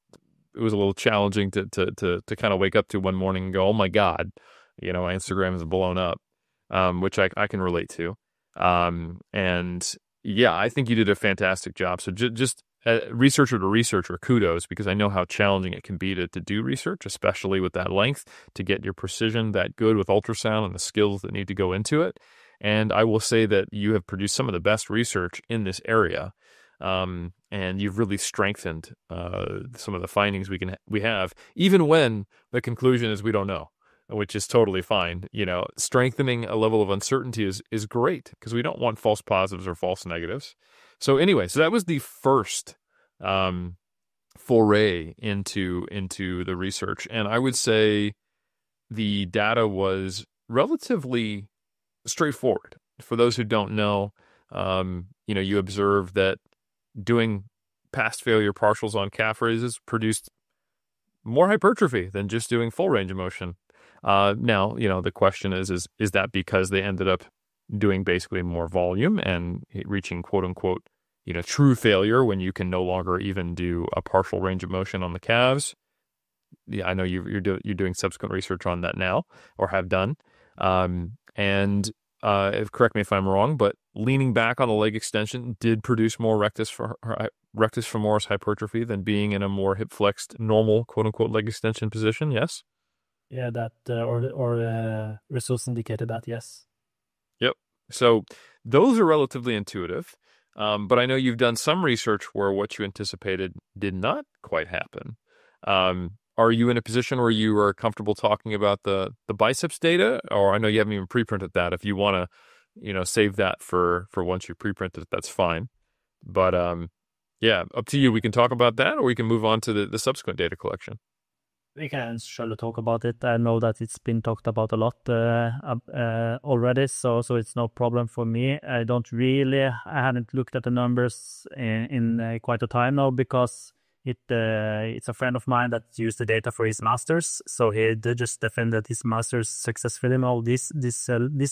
was a little challenging to kind of wake up to one morning and go, oh my God, my Instagram is blown up, which I can relate to. And yeah, I think you did a fantastic job. So just researcher to researcher, kudos, because I know how challenging it can be to do research, especially with that length, to get your precision that good with ultrasound and the skills that need to go into it. And I will say that you have produced some of the best research in this area, and you've really strengthened some of the findings we have, even when the conclusion is we don't know, which is totally fine. Strengthening a level of uncertainty is great because we don't want false positives or false negatives. So anyway, that was the first foray into the research, and I would say the data was relatively straightforward. For those who don't know, you observe that doing past failure partials on calf raises produced more hypertrophy than just doing full range of motion. Now, the question is that because they ended up doing basically more volume and reaching quote unquote, true failure when you can no longer even do a partial range of motion on the calves? Yeah, I know you're doing subsequent research on that now, or have done. And correct me if I'm wrong, but leaning back on the leg extension did produce more rectus femoris hypertrophy than being in a more hip flexed normal quote unquote leg extension position. Yes. Yeah, that results indicated that, yes. Yep. So those are relatively intuitive. But I know you've done some research where what you anticipated did not quite happen. Are you in a position where you are comfortable talking about the biceps data? Or I know you haven't even preprinted that. If you want to, save that for once you preprint it, that's fine. But yeah, up to you. We can talk about that, or we can move on to the subsequent data collection. We can surely talk about it. I know that it's been talked about a lot already, so it's no problem for me. I haven't looked at the numbers in quite a time now because it's a friend of mine that used the data for his masters. So he did just defended his masters successfully now this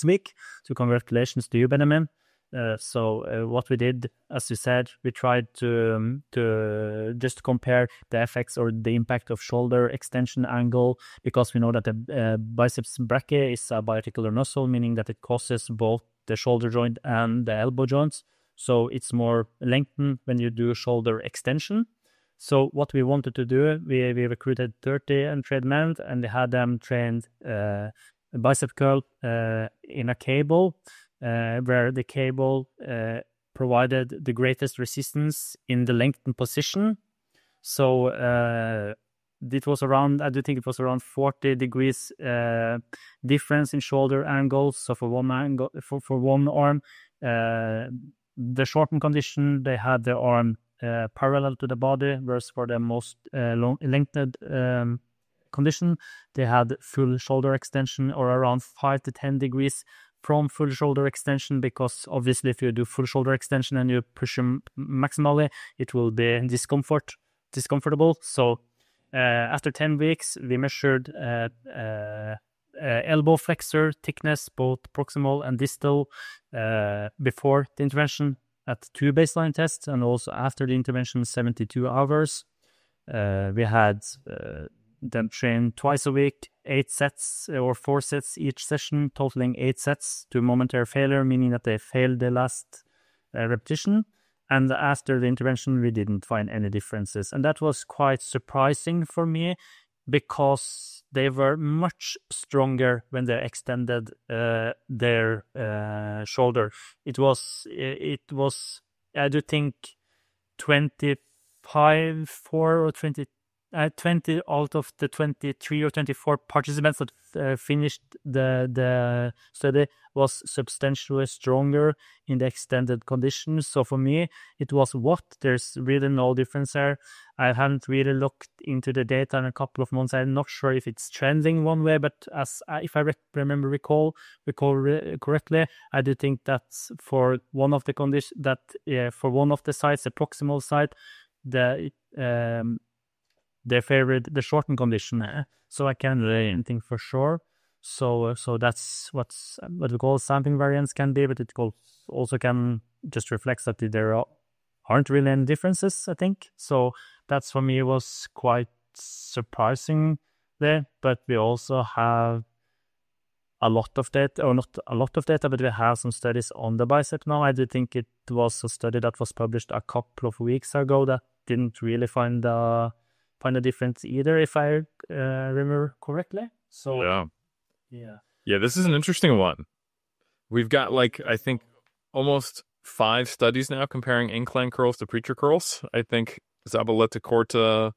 week. So congratulations to you, Benjamin. So what we did, as you said, we tried to just compare the effects or the impact of shoulder extension angle, because we know that the biceps brachii is a biarticular muscle, meaning that it causes both the shoulder joint and the elbow joints. So it's more lengthened when you do shoulder extension. So what we wanted to do, we recruited 30 untrained men, and they had them trained bicep curl in a cable, where the cable provided the greatest resistance in the lengthened position. So it was around, I do think it was around 40 degrees difference in shoulder angles. So for one angle, for one arm, the shortened condition, they had the arm parallel to the body, whereas for the most lengthened condition, they had full shoulder extension, or around 5 to 10 degrees from full shoulder extension, because obviously if you do full shoulder extension and you push them maximally, it will be discomfortable. So after 10 weeks, we measured elbow flexor thickness, both proximal and distal, before the intervention at 2 baseline tests, and also after the intervention, 72 hours. We had them train twice a week, 8 sets or 4 sets each session, totaling 8 sets to momentary failure, meaning that they failed the last repetition. And after the intervention, we didn't find any differences. And that was quite surprising for me, because they were much stronger when they extended their shoulder. It was, I do think, 25, 4 or 20 out of the 23 or 24 participants that finished the study was substantially stronger in the extended conditions. So for me, it was there's really no difference there. I haven't really looked into the data in a couple of months. I'm not sure if it's trending one way, but if I recall correctly, I do think that's for one of the conditions for one of the sides, the proximal side, they favored the shortened condition. So I can't relay anything for sure. So that's what we call sampling variance can be, but it also can just reflect that there aren't really any differences, I think. So that's, for me, was quite surprising there. But we also have a lot of data, or not a lot of data, but we have some studies on the bicep now. I do think it was a study that was published a couple of weeks ago that didn't really find a difference either, if I remember correctly. So yeah, this is an interesting one. We've got, I think, almost 5 studies now comparing incline curls to preacher curls. I think Zabaleta Corta,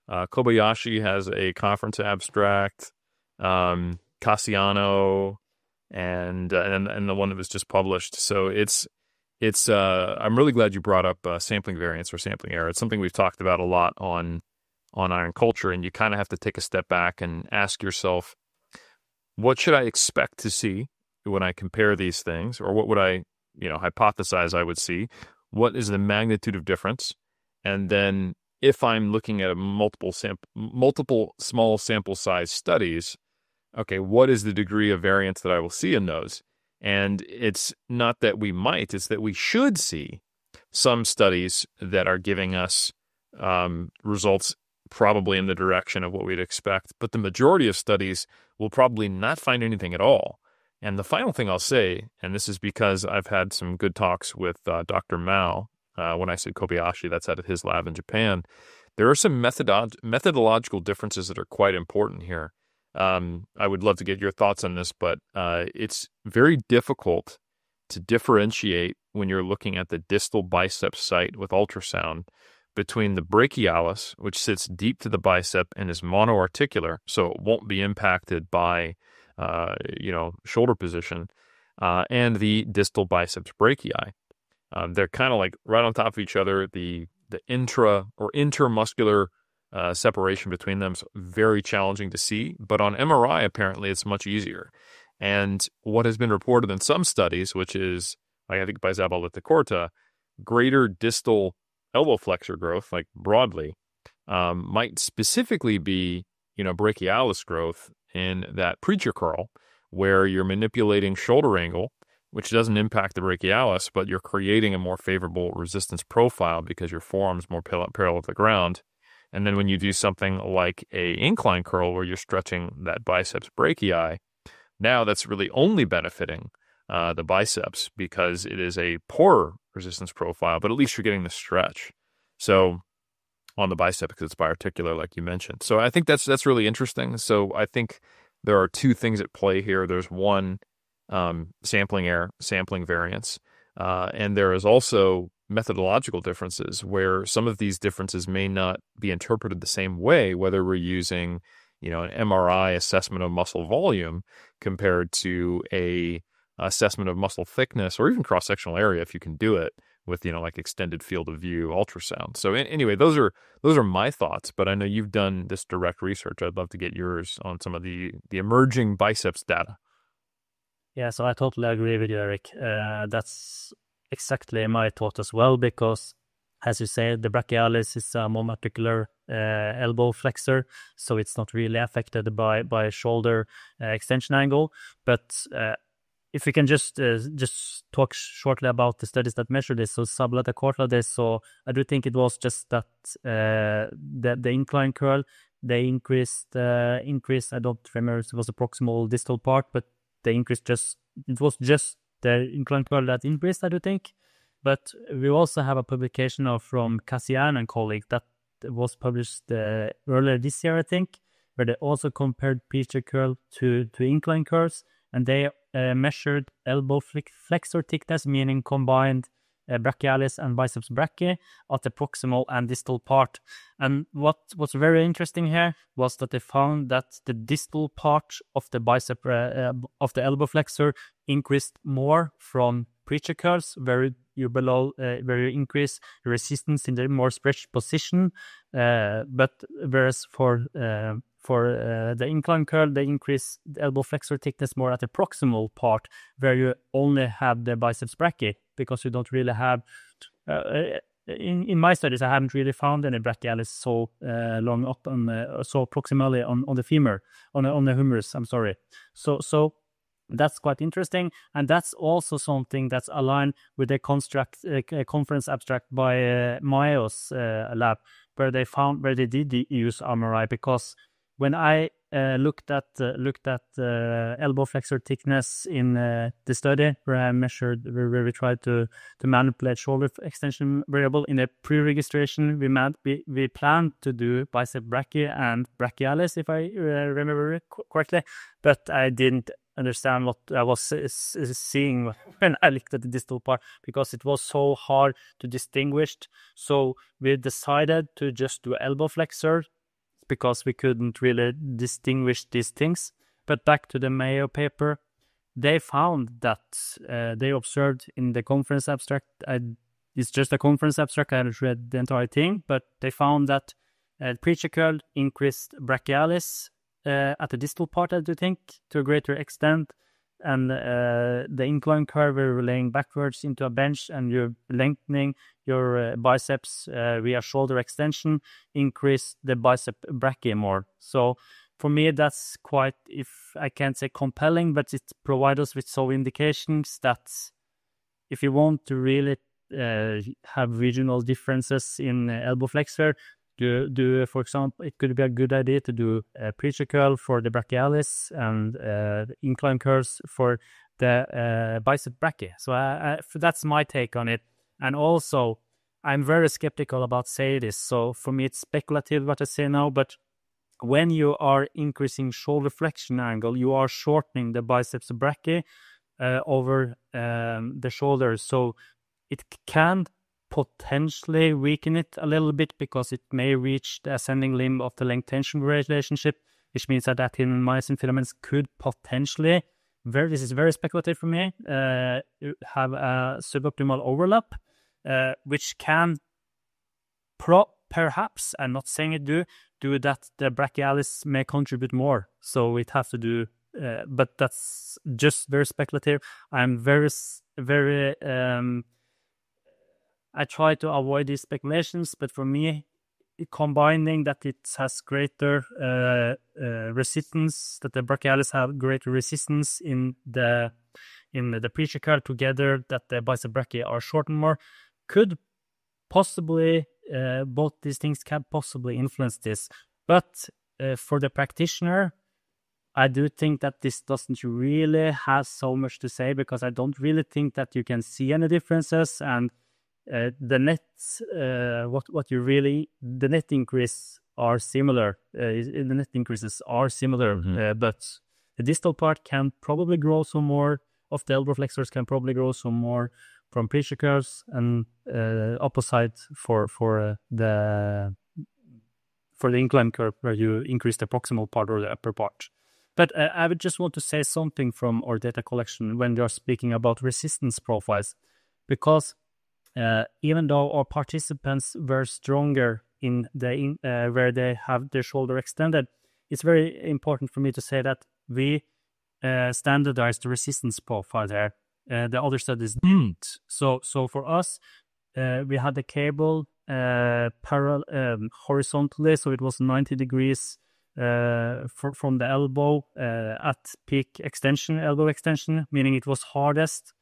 Kobayashi has a conference abstract, Cassiano, and the one that was just published. So it's I'm really glad you brought up sampling variance or sampling error. It's something we've talked about a lot on iron culture, and you kind of have to take a step back and ask yourself, what should I expect to see when I compare these things, or what would I, hypothesize I would see? What is the magnitude of difference? And then if I'm looking at multiple small sample size studies, okay, what is the degree of variance that I will see in those? And it's not that we might, it's that we should see some studies that are giving us results probably in the direction of what we'd expect, but the majority of studies will probably not find anything at all. And the final thing I'll say, and this is because I've had some good talks with Dr. Mao, when I said Kobayashi, that's out of his lab in Japan, there are some methodological differences that are quite important here. I would love to get your thoughts on this, but it's very difficult to differentiate when you're looking at the distal bicep site with ultrasound between the brachialis, which sits deep to the bicep and is monoarticular, so it won't be impacted by, shoulder position, and the distal biceps brachii. They're kind of like right on top of each other. The intra or intermuscular separation between them is very challenging to see, but on MRI, apparently it's much easier. And what has been reported in some studies, which is, like I think by Zabal Corta, greater distal elbow flexor growth, like broadly, might specifically be, brachialis growth in that preacher curl, where you're manipulating shoulder angle, which doesn't impact the brachialis, but you're creating a more favorable resistance profile because your forearm's more parallel with the ground. And then when you do something like a incline curl where you're stretching that biceps brachii, now that's really only benefiting the biceps because it is a poorer resistance profile, but at least you're getting the stretch. So on the bicep because it's biarticular, like you mentioned. So I think that's really interesting. So I think there are two things at play here. There's one, sampling error, sampling variance, and there is also methodological differences where some of these differences may not be interpreted the same way, whether we're using, an MRI assessment of muscle volume compared to a assessment of muscle thickness or even cross-sectional area if you can do it with, like extended field of view ultrasound. So anyway, those are my thoughts, but I know you've done this direct research. I'd love to get yours on some of the emerging biceps data. Yeah, so I totally agree with you, Eric. That's exactly my thought as well, because as you say, the brachialis is a monoarticular elbow flexor, so it's not really affected by shoulder extension angle. But if we can just talk shortly about the studies that measure this, so Sabla Corta this, so I do think it was just that the incline curl, they increased. I don't remember if it was the proximal distal part, but they increased it was just the incline curl that increased, I do think. But we also have a publication from Cassian and colleague that was published earlier this year, I think, where they also compared preacher curl to incline curls, and they measured elbow flexor thickness, meaning combined brachialis and biceps brachii at the proximal and distal part. And what was very interesting here was that they found that the distal part of the bicep of the elbow flexor increased more from preacher curls, where you increase resistance in the more stretched position. But whereas for the incline curl, they increase the elbow flexor thickness more at the proximal part, where you only have the biceps brachii, because you don't really have. In my studies, I haven't really found any brachialis so long up on so proximally on the femur, on the humerus. I'm sorry. So that's quite interesting, and that's also something that's aligned with the conference abstract by Maeo's lab, where they did use MRI, because when I looked at elbow flexor thickness in the study where we tried to manipulate shoulder extension variable in the pre-registration, we planned to do bicep brachii and brachialis, if I remember correctly, but I didn't understand what I was seeing when I looked at the distal part, because it was so hard to distinguish. So we decided to just do elbow flexor, because we couldn't really distinguish these things. But back to the Mayo paper, they found that they observed in the conference abstract, it's just a conference abstract, I haven't read the entire thing, but they found that preacher curl increased brachialis at the distal part, I do think, to a greater extent, and the incline curve, where you're laying backwards into a bench and you're lengthening your biceps via shoulder extension, increase the bicep brachii more. So for me, that's quite, if I can't say compelling, but it provides us with some indications that if you want to really have regional differences in elbow flexor, for example, it could be a good idea to do a preacher curl for the brachialis and incline curls for the bicep brachii. So that's my take on it. And also, I'm very skeptical about saying this. So for me, it's speculative what I say now, but when you are increasing shoulder flexion angle, you are shortening the biceps brachii over the shoulders. So it can potentially weaken it a little bit because it may reach the ascending limb of the length-tension relationship, which means that actin and myosin filaments could potentially, this is very speculative for me, have a suboptimal overlap, which can perhaps, I'm not saying it do that the brachialis may contribute more. So it have to do, but that's just very speculative. I'm very, I try to avoid these speculations, but for me, combining that it has greater resistance, that the brachialis have greater resistance in the preaxial together, that the bicep brachii are shortened more, could possibly, both these things can possibly influence this. But for the practitioner, I do think that this doesn't really have so much to say, because I don't really think that you can see any differences, and the net, the net increase are similar. The net increases are similar, but the distal part can probably grow some more of the elbow flexors, can probably grow some more from preaxials, and opposite for the incline curve, where you increase the proximal part or the upper part. But I would just want to say something from our data collection when we are speaking about resistance profiles, because even though our participants were stronger in the where they have their shoulder extended, it's very important for me to say that we standardized the resistance profile there. The other studies didn't. So for us, we had the cable horizontally, so it was 90 degrees from the elbow at peak extension, elbow extension, meaning it was hardest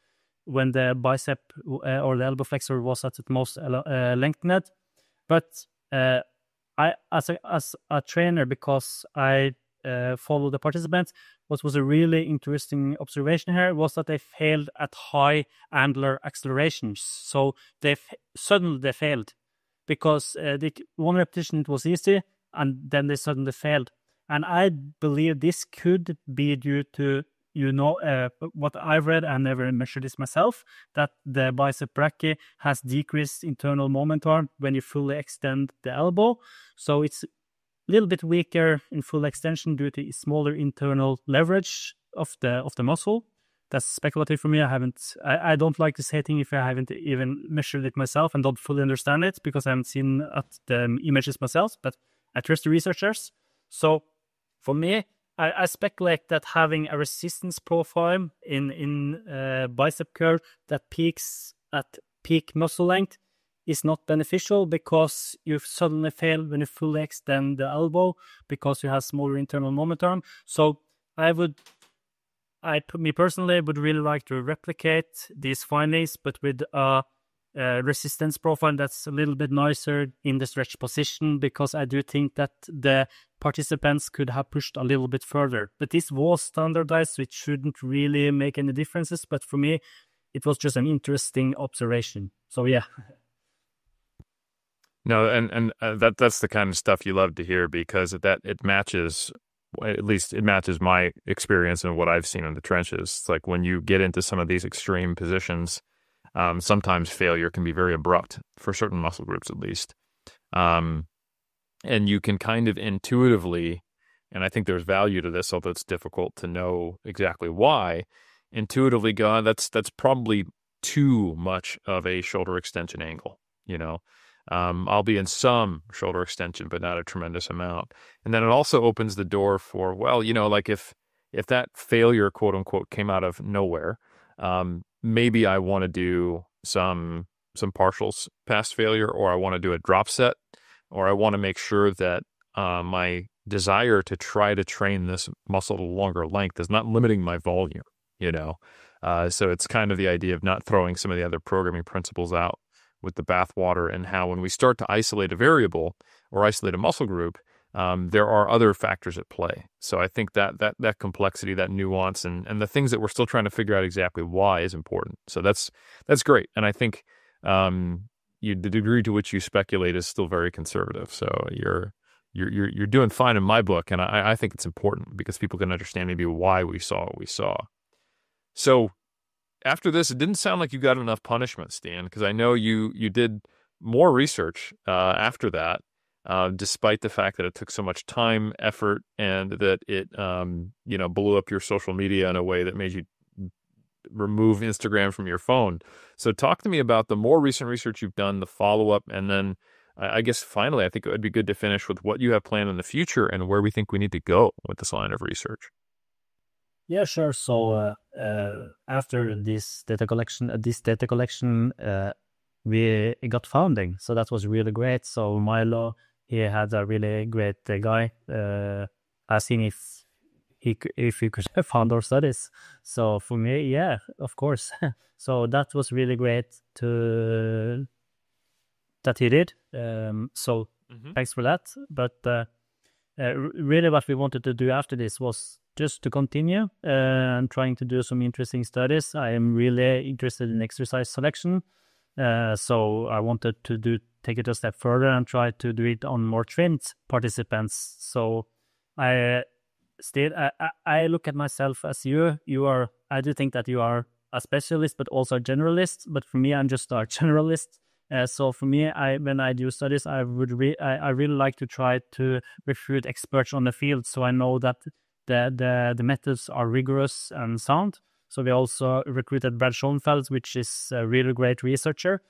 when the bicep or the elbow flexor was at its most lengthened. But I, as a trainer, because I follow the participants, what was a really interesting observation here was that they failed at high angular accelerations. So suddenly they failed, because the one repetition, it was easy, and then they suddenly failed. And I believe this could be due to, what I've read, I never measured this myself, that the bicep brachii has decreased internal momentum when you fully extend the elbow. So it's a little bit weaker in full extension due to smaller internal leverage of the muscle. That's speculative for me. I don't like to say things if I haven't even measured it myself and don't fully understand it, because I haven't seen the images myself, but I trust the researchers. So for me, I speculate that having a resistance profile in bicep curve that peaks at peak muscle length is not beneficial, because you suddenly fail when you fully extend the elbow, because you have smaller internal momentum. So me personally would really like to replicate these findings, but with a resistance profile that's a little bit nicer in the stretch position, because I do think that the participants could have pushed a little bit further. But this was standardized, so it shouldn't really make any differences. But for me, it was just an interesting observation. So yeah. No, and that's the kind of stuff you love to hear, because it matches, at least it matches my experience and what I've seen in the trenches. It's like when you get into some of these extreme positions, sometimes failure can be very abrupt for certain muscle groups, at least. And you can kind of intuitively, and I think there's value to this, although it's difficult to know exactly why, intuitively go, that's probably too much of a shoulder extension angle, I'll be in some shoulder extension, but not a tremendous amount. And then it also opens the door for, like if that failure, quote unquote, came out of nowhere, maybe I want to do some partials past failure, or I want to do a drop set, or I want to make sure that my desire to try to train this muscle to longer length is not limiting my volume, So it's kind of the idea of not throwing some of the other programming principles out with the bathwater, and how when we start to isolate a variable or isolate a muscle group, there are other factors at play. So I think that complexity, that nuance, and the things that we're still trying to figure out exactly why is important. So that's great. And I think the degree to which you speculate is still very conservative. So you're you're doing fine in my book, and I think it's important because people can understand maybe why we saw what we saw. So after this, it didn't sound like you got enough punishment, Stian, because I know you did more research after that, despite the fact that it took so much time, effort, and that it blew up your social media in a way that made you remove Instagram from your phone. So talk to me about the more recent research you've done, the follow-up, and then I guess finally, I think it would be good to finish with what you have planned in the future and where we think we need to go with this line of research. Yeah, sure. So after this data collection, we got funding. So that was really great. So Milo, he had a really great guy asking if he could fund our studies. So for me, yeah, of course. So that was really great that he did. So thanks for that. But really what we wanted to do after this was just to continue and trying to do some interesting studies. I am really interested in exercise selection. So I wanted to take it a step further and try to do it on more trained participants. So I look at myself as you are. I do think that you are a specialist, but also a generalist. But for me, I'm just a generalist. So for me, when I do studies, I really like to try to recruit experts on the field, so I know that the methods are rigorous and sound. So we also recruited Brad Schoenfeld, which is a really great researcher,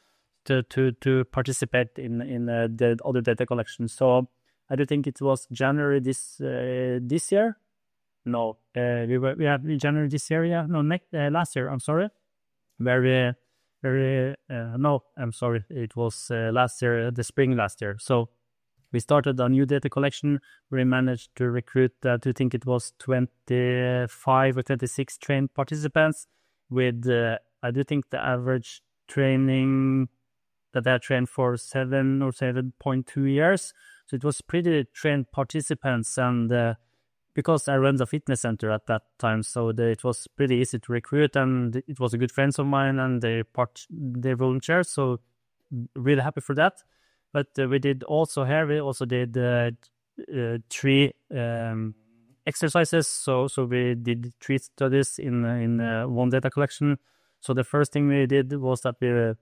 to participate in the other data collection. So I do think it was January this year. No, we had January this year. Yeah, no, last year. I'm sorry. No, I'm sorry. It was last year, the spring last year. So we started a new data collection. We managed to recruit, I think it was 25 or 26 trained participants with, I do think the average training that they trained for 7 or 7.2 years. So it was pretty trained participants, and because I ran the fitness center at that time, so it was pretty easy to recruit, and it was a good friends of mine, and they volunteered, so really happy for that. But we did also did 3 exercises, so we did 3 studies in one data collection. So the first thing we did was that we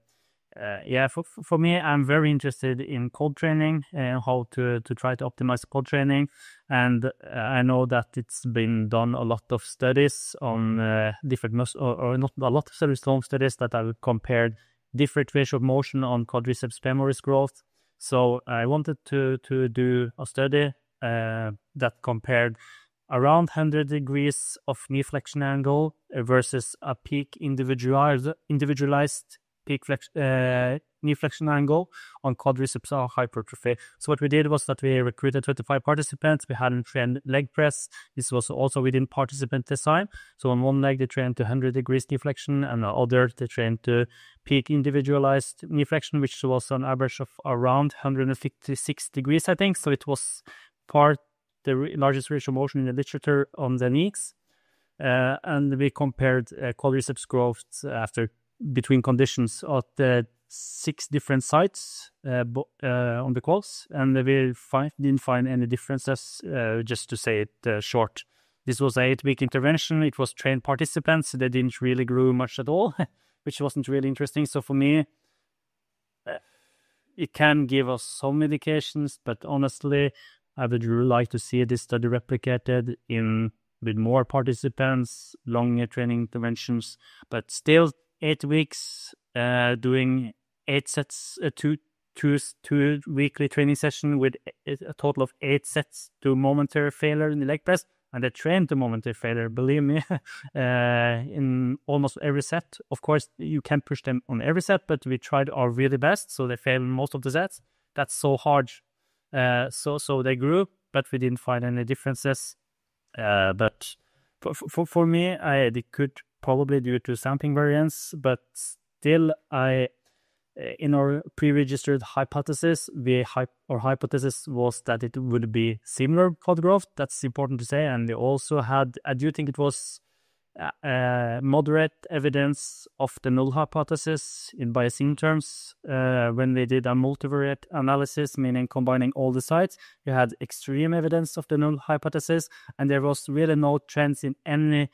for me, I'm very interested in cold training and how to try to optimize cold training. And I know that it's been done a lot of studies on different or not a lot of studies, some studies that have compared different range of motion on quadriceps femoris growth. So I wanted to do a study that compared around 100 degrees of knee flexion angle versus a peak individualized peak knee flexion angle on quadriceps or hypertrophy. So what we did was that we recruited 25 participants. We hadn't trained leg press. This was also within participant design. So on one leg, they trained to 100 degrees knee flexion, and the other, they trained to peak individualized knee flexion, which was an average of around 156 degrees, I think. So it was the largest range of motion in the literature on the knees. And we compared quadriceps growth between conditions at the 6 different sites on the quads, and we didn't find any differences. Just to say it short, this was an 8-week intervention. It was trained participants. They didn't really grow much at all, which wasn't really interesting. So for me, it can give us some indications, but honestly, I would really like to see this study replicated with more participants, longer training interventions, but still 8 weeks, doing 8 sets, two weekly training session with a total of 8 sets to momentary failure in the leg press, and they trained to momentary failure, believe me, in almost every set. Of course, you can't push them on every set, but we tried our really best, so they failed most of the sets. That's so hard. So they grew, but we didn't find any differences. But for me, they could probably due to sampling variance, but still, in our pre-registered hypothesis, our hypothesis was that it would be similar quad growth. That's important to say, and we also had, I do think it was moderate evidence of the null hypothesis in Bayesian terms. When they did a multivariate analysis, meaning combining all the sites, you had extreme evidence of the null hypothesis, and there was really no trends in any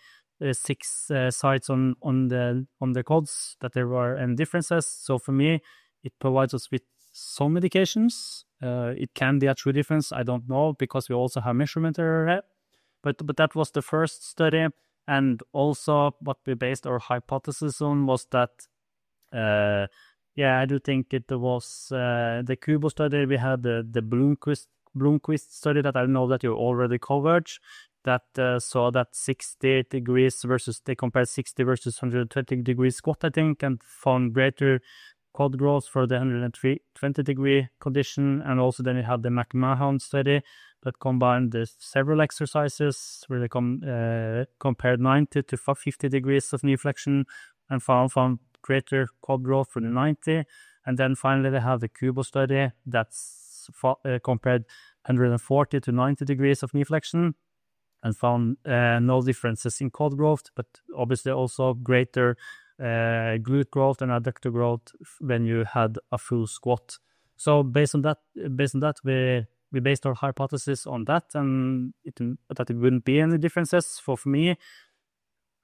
6 sites on the quads that there were any differences. So for me, it provides us with some indications. It can be a true difference. I don't know, because we also have measurement error. But that was the first study. And also what we based our hypothesis on was that, I do think it was the Kubo study. We had the Bloomquist study that I know that you already covered, that saw that 60 degrees versus, they compared 60 versus 120 degrees squat, I think, and found greater quad growth for the 120 degree condition. And also then you had the McMahon study that combined the several exercises where they compared 90 to 50 degrees of knee flexion and found greater quad growth for the 90. And then finally they have the Kubo study that's compared 140 to 90 degrees of knee flexion and found no differences in quad growth, but obviously also greater glute growth and adductor growth when you had a full squat. So based on that, we based our hypothesis on that, and that it wouldn't be any differences. For me,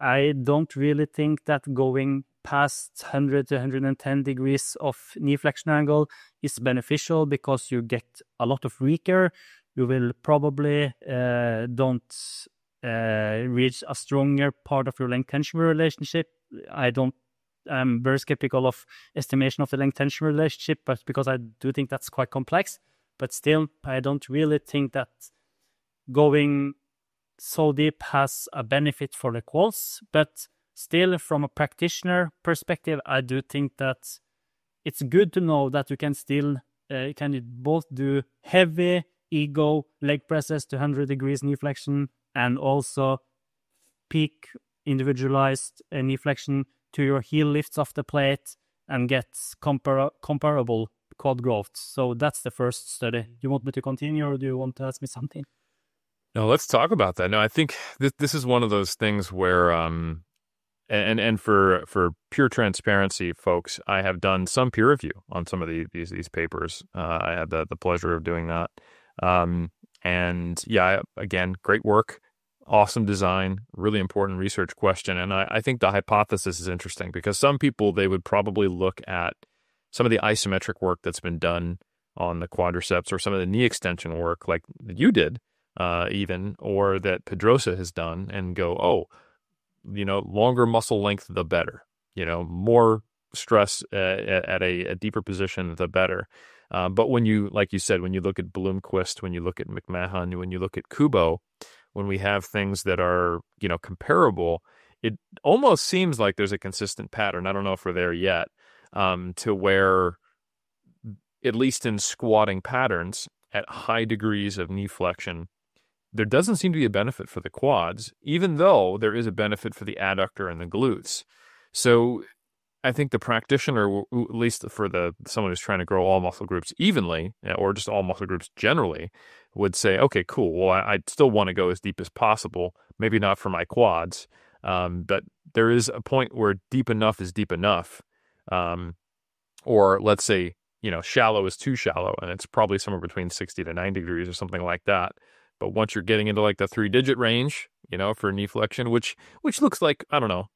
I don't really think that going past 100 to 110 degrees of knee flexion angle is beneficial, because you get a lot of weaker. You will probably don't reach a stronger part of your length-tension relationship. I'm very skeptical of estimation of the length-tension relationship, but because I do think that's quite complex. But still, I don't really think that going so deep has a benefit for the quads. But still, from a practitioner perspective, I do think that it's good to know that you can still both do heavy ego leg presses to 100 degrees knee flexion and also peak individualized knee flexion to your heel lifts off the plate and get comparable quad growth. So that's the first study. Do you want me to continue, or do you want to ask me something? No, let's talk about that. No, I think this is one of those things where, and for pure transparency, folks, I have done some peer review on some of these papers. I had the pleasure of doing that. And yeah, again, great work, awesome design, really important research question. And I think the hypothesis is interesting, because some people, they would probably look at some of the isometric work that's been done on the quadriceps, or some of the knee extension work like that you did, even, or that Pedrosa has done, and go, oh, longer muscle length, the better, more stress at a deeper position, the better. But when you, like you said, when you look at Bloomquist, when you look at McMahon, when you look at Kubo, when we have things that are, comparable, it almost seems like there's a consistent pattern. I don't know if we're there yet, to where, at least in squatting patterns at high degrees of knee flexion, there doesn't seem to be a benefit for the quads, even though there is a benefit for the adductor and the glutes. So I think the practitioner, at least for someone who's trying to grow all muscle groups evenly, or just all muscle groups generally, would say, okay, cool. Well, I still want to go as deep as possible. Maybe not for my quads, but there is a point where deep enough is deep enough. Or let's say, shallow is too shallow, and it's probably somewhere between 60 to 90 degrees or something like that. But once you're getting into like the 3-digit range, for knee flexion, which looks like, I don't know,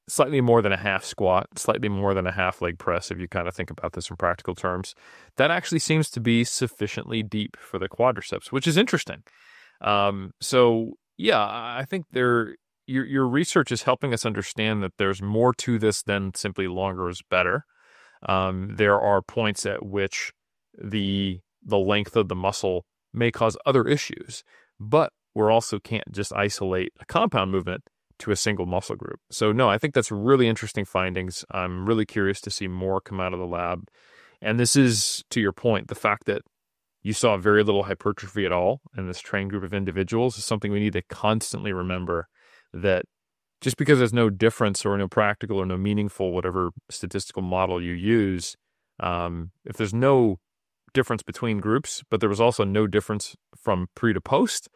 slightly more than a half squat, slightly more than a half leg press, if you kind of think about this in practical terms, that actually seems to be sufficiently deep for the quadriceps, which is interesting. So yeah, I think your research is helping us understand that there's more to this than simply longer is better. There are points at which the length of the muscle may cause other issues, but we also can't just isolate a compound movement to a single muscle group. So no, I think that's really interesting findings. I'm really curious to see more come out of the lab. And this is, to your point, the fact that you saw very little hypertrophy at all in this trained group of individuals is something we need to constantly remember, that just because there's no difference or no practical or no meaningful, whatever statistical model you use, if there's no difference between groups, but there was also no difference from pre to post,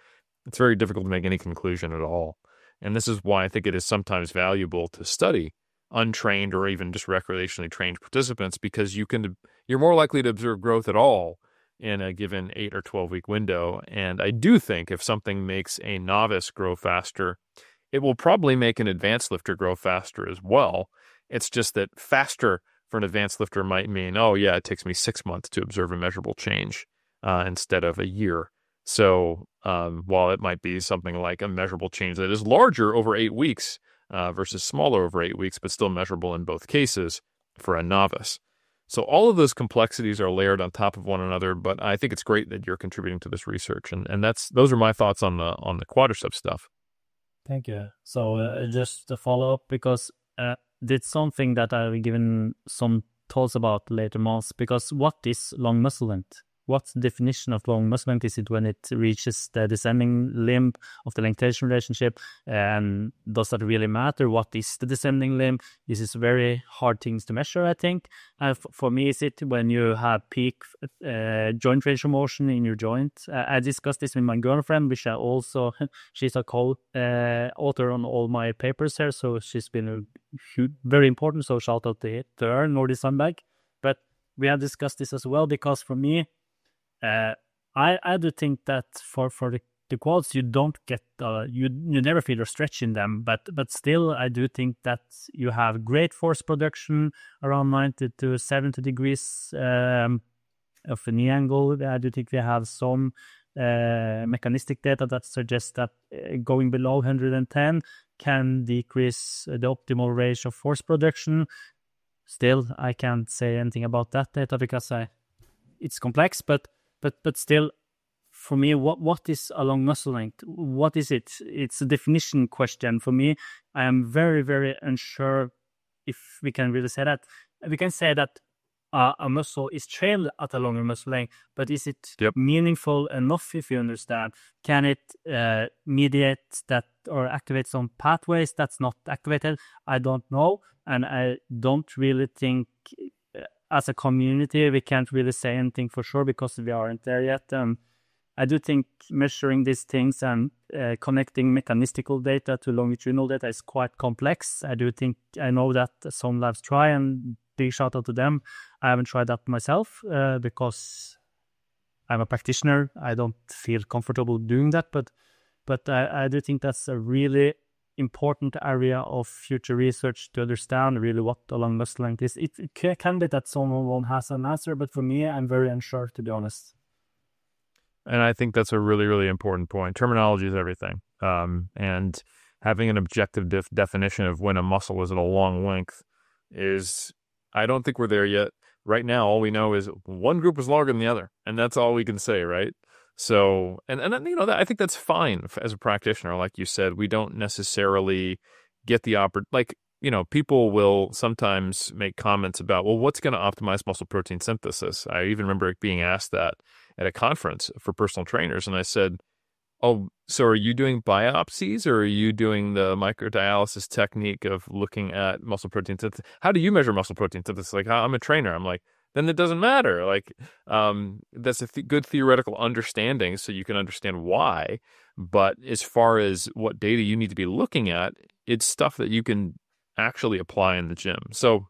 it's very difficult to make any conclusion at all. And this is why I think it is sometimes valuable to study untrained or even just recreationally trained participants, because you're more likely to observe growth at all in a given 8 or 12 week window. And I do think if something makes a novice grow faster, it will probably make an advanced lifter grow faster as well. It's just that faster for an advanced lifter might mean, oh yeah, it takes me 6 months to observe a measurable change instead of a year. So while it might be something like a measurable change that is larger over 8 weeks versus smaller over 8 weeks, but still measurable in both cases for a novice. So all of those complexities are layered on top of one another, but I think it's great that you're contributing to this research, and those are my thoughts on the quadriceps stuff. Thank you. So just to follow up, because it's something that I've given some thoughts about later months, because what is long muscle length? What's the definition of long muscle length? Is it when it reaches the descending limb of the length-tension relationship? And does that really matter? What is the descending limb? This is very hard things to measure, I think. For me, is it when you have peak joint range of motion in your joint? I discussed this with my girlfriend, which she's a co-author on all my papers here, so she's been very important, so shout out to her, Nordi Sandberg. But we have discussed this as well, because for me, I do think that for the quads, you don't get you never feel a stretch in them, but still I do think that you have great force production around 90 to 70 degrees of a knee angle. I do think we have some mechanistic data that suggests that going below 110 can decrease the optimal range of force production. Still, I can't say anything about that data because it's complex, but still, for me, what is a long muscle length? What is it? It's a definition question for me. I am very, very unsure if we can really say that. We can say that a muscle is trained at a longer muscle length, but is it meaningful enough, if you understand? Can it mediate that or activate some pathways that's not activated? I don't know, and I don't really think as a community we can't really say anything for sure because we aren't there yet. I do think measuring these things and connecting mechanistical data to longitudinal data is quite complex. I know that some labs try, and big shout out to them. I haven't tried that myself because I'm a practitioner. I don't feel comfortable doing that, but I do think that's a really important area of future research to understand really what a long muscle length is. It can be that someone has an answer, but for me, I'm very unsure, to be honest. And I think that's a really, really important point. Terminology is everything. And having an objective definition of when a muscle is at a long length is, I don't think we're there yet. Right now, all we know is one group is longer than the other, and that's all we can say, right? So, and I think that's fine as a practitioner. Like you said, we don't necessarily get the people will sometimes make comments about, well, what's going to optimize muscle protein synthesis? I even remember being asked that at a conference for personal trainers, and I said, oh, so are you doing biopsies or are you doing the microdialysis technique of looking at muscle protein synthesis? How do you measure muscle protein synthesis? Like, I'm a trainer. I'm like, then it doesn't matter. Like, that's a good theoretical understanding so you can understand why. But as far as what data you need to be looking at, it's stuff that you can actually apply in the gym. So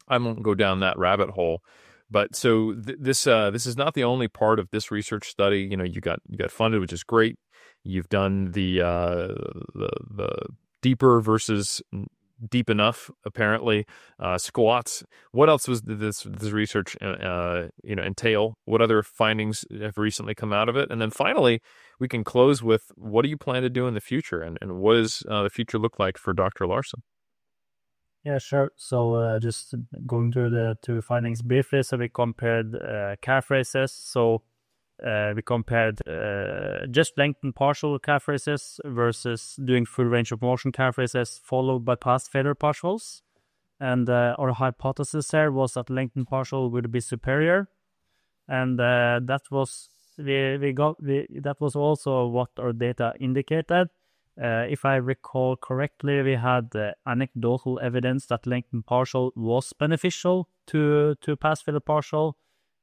I won't go down that rabbit hole. But so this is not the only part of this research study. You got funded, which is great. You've done the deeper versus deep enough, apparently. Squats. What else was this research entail? What other findings have recently come out of it? And then finally, we can close with, what do you plan to do in the future, and what does the future look like for Dr. Larsen? Yeah, sure. So just going through the two findings briefly. So we compared calf raises. So we compared just lengthened partial calf raises versus doing full range of motion calf raises followed by past failure partials. And our hypothesis there was that lengthened partial would be superior. And that was that was also what our data indicated. If I recall correctly, we had anecdotal evidence that lengthened partial was beneficial to pass failure partial.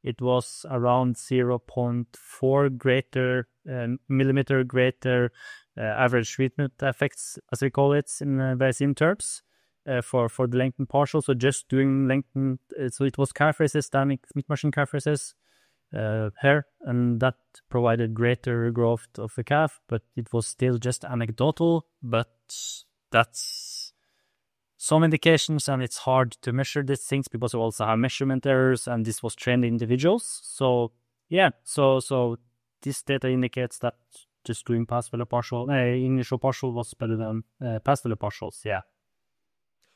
It was around 0.4 millimeter greater average treatment effects, as we call it in very sim terms, for the lengthened partial. So just doing lengthened, so it was calf raises, dynamic machine calf raises here, and that provided greater growth of the calf, but it was still just anecdotal. But that's some indications, and it's hard to measure these things because we also have measurement errors, and this was trained individuals. So yeah, so this data indicates that just doing past failure partial, initial partial was better than past failure partials. Yeah.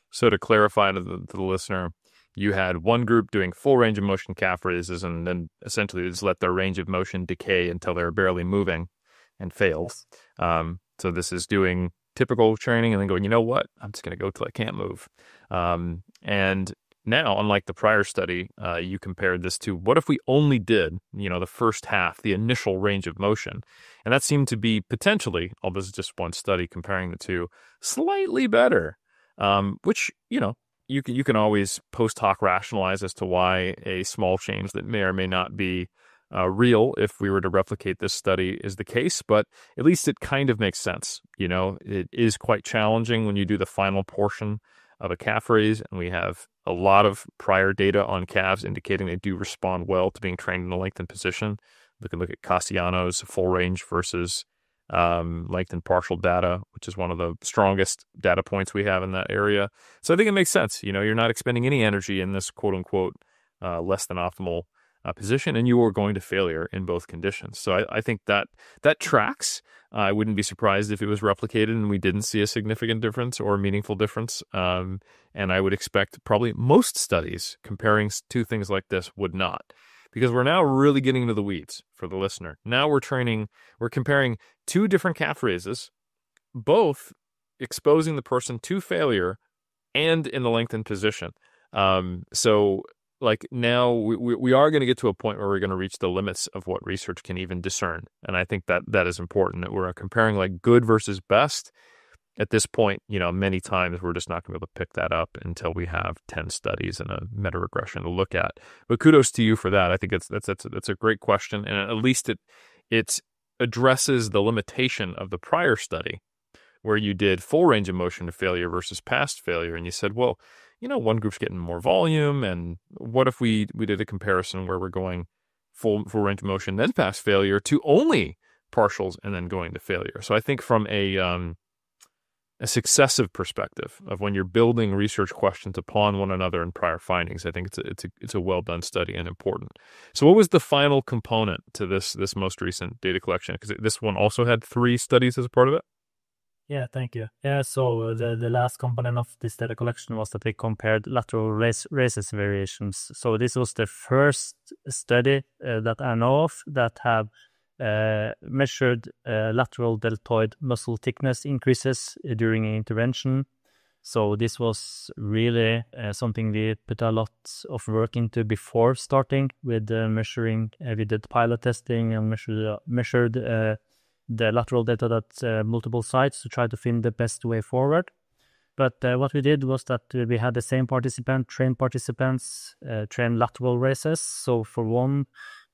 So to clarify to the listener, you had one group doing full range of motion calf raises, and then essentially just let their range of motion decay until they were barely moving and failed. So this is doing typical training and then going, you know what, I'm just going to go till I can't move. And now, unlike the prior study, you compared this to what if we only did, the first half, the initial range of motion. And that seemed to be potentially, although this is just one study comparing the two, slightly better. Which, you can always post hoc rationalize as to why a small change that may or may not be real, if we were to replicate this study, is the case. But at least it kind of makes sense. It is quite challenging when you do the final portion of a calf raise, and we have a lot of prior data on calves indicating they do respond well to being trained in a lengthened position. We can look at Cassiano's full range versus lengthened partial data, which is one of the strongest data points we have in that area. So I think it makes sense. You're not expending any energy in this quote unquote less than optimal position, and you are going to failure in both conditions. So I think that tracks. I wouldn't be surprised if it was replicated and we didn't see a significant difference or a meaningful difference. And I would expect probably most studies comparing two things like this would not. Because we're now really getting into the weeds for the listener. Now we're comparing two different calf raises, both exposing the person to failure and in the lengthened position. So like now we are going to get to a point where we're going to reach the limits of what research can even discern. And I think that is important, that we're comparing like good versus best. At this point, many times we're just not going to be able to pick that up until we have 10 studies and a meta-regression to look at. But kudos to you for that. I think that's a great question. And at least it addresses the limitation of the prior study where you did full range of motion to failure versus past failure. And you said, well, one group's getting more volume. And what if we did a comparison where we're going full range of motion, then past failure to only partials and then going to failure. So I think from a successive perspective of when you're building research questions upon one another and prior findings, I think it's a well done study and important. So what was the final component to this most recent data collection? Because this one also had 3 studies as a part of it. Yeah, thank you. Yeah, so the last component of this data collection was that they compared lateral raises variations. So this was the first study that I know of that have measured lateral deltoid muscle thickness increases during an intervention. So this was really something we put a lot of work into before starting with measuring. We did pilot testing and measured the lateral deltoid at multiple sites to try to find the best way forward. But what we did was that we had the same participants train lateral raises. So for one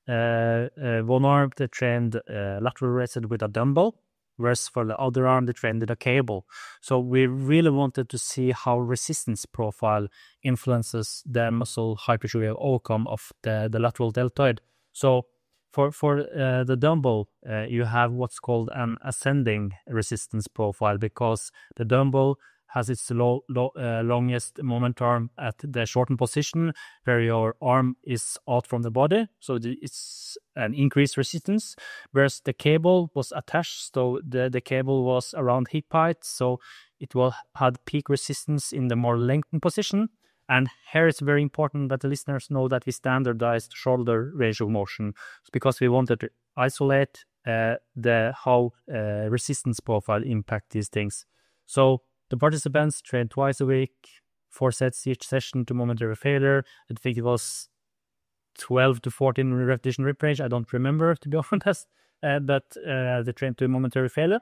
arm, they trained lateral raises with a dumbbell, whereas for the other arm, they trained with a cable. So we really wanted to see how resistance profile influences the muscle hypertrophy outcome of the lateral deltoid. So for the dumbbell, you have what's called an ascending resistance profile, because the dumbbell has its longest moment arm at the shortened position, where your arm is out from the body. So it's an increased resistance, whereas the cable was attached. So the cable was around hip height. So it had peak resistance in the more lengthened position. And here it's very important that the listeners know that we standardized shoulder range of motion, because we wanted to isolate how resistance profile impact these things. So the participants trained twice a week, 4 sets each session to momentary failure. I think it was 12 to 14 repetition rep range. I don't remember, to be honest, but they trained to momentary failure.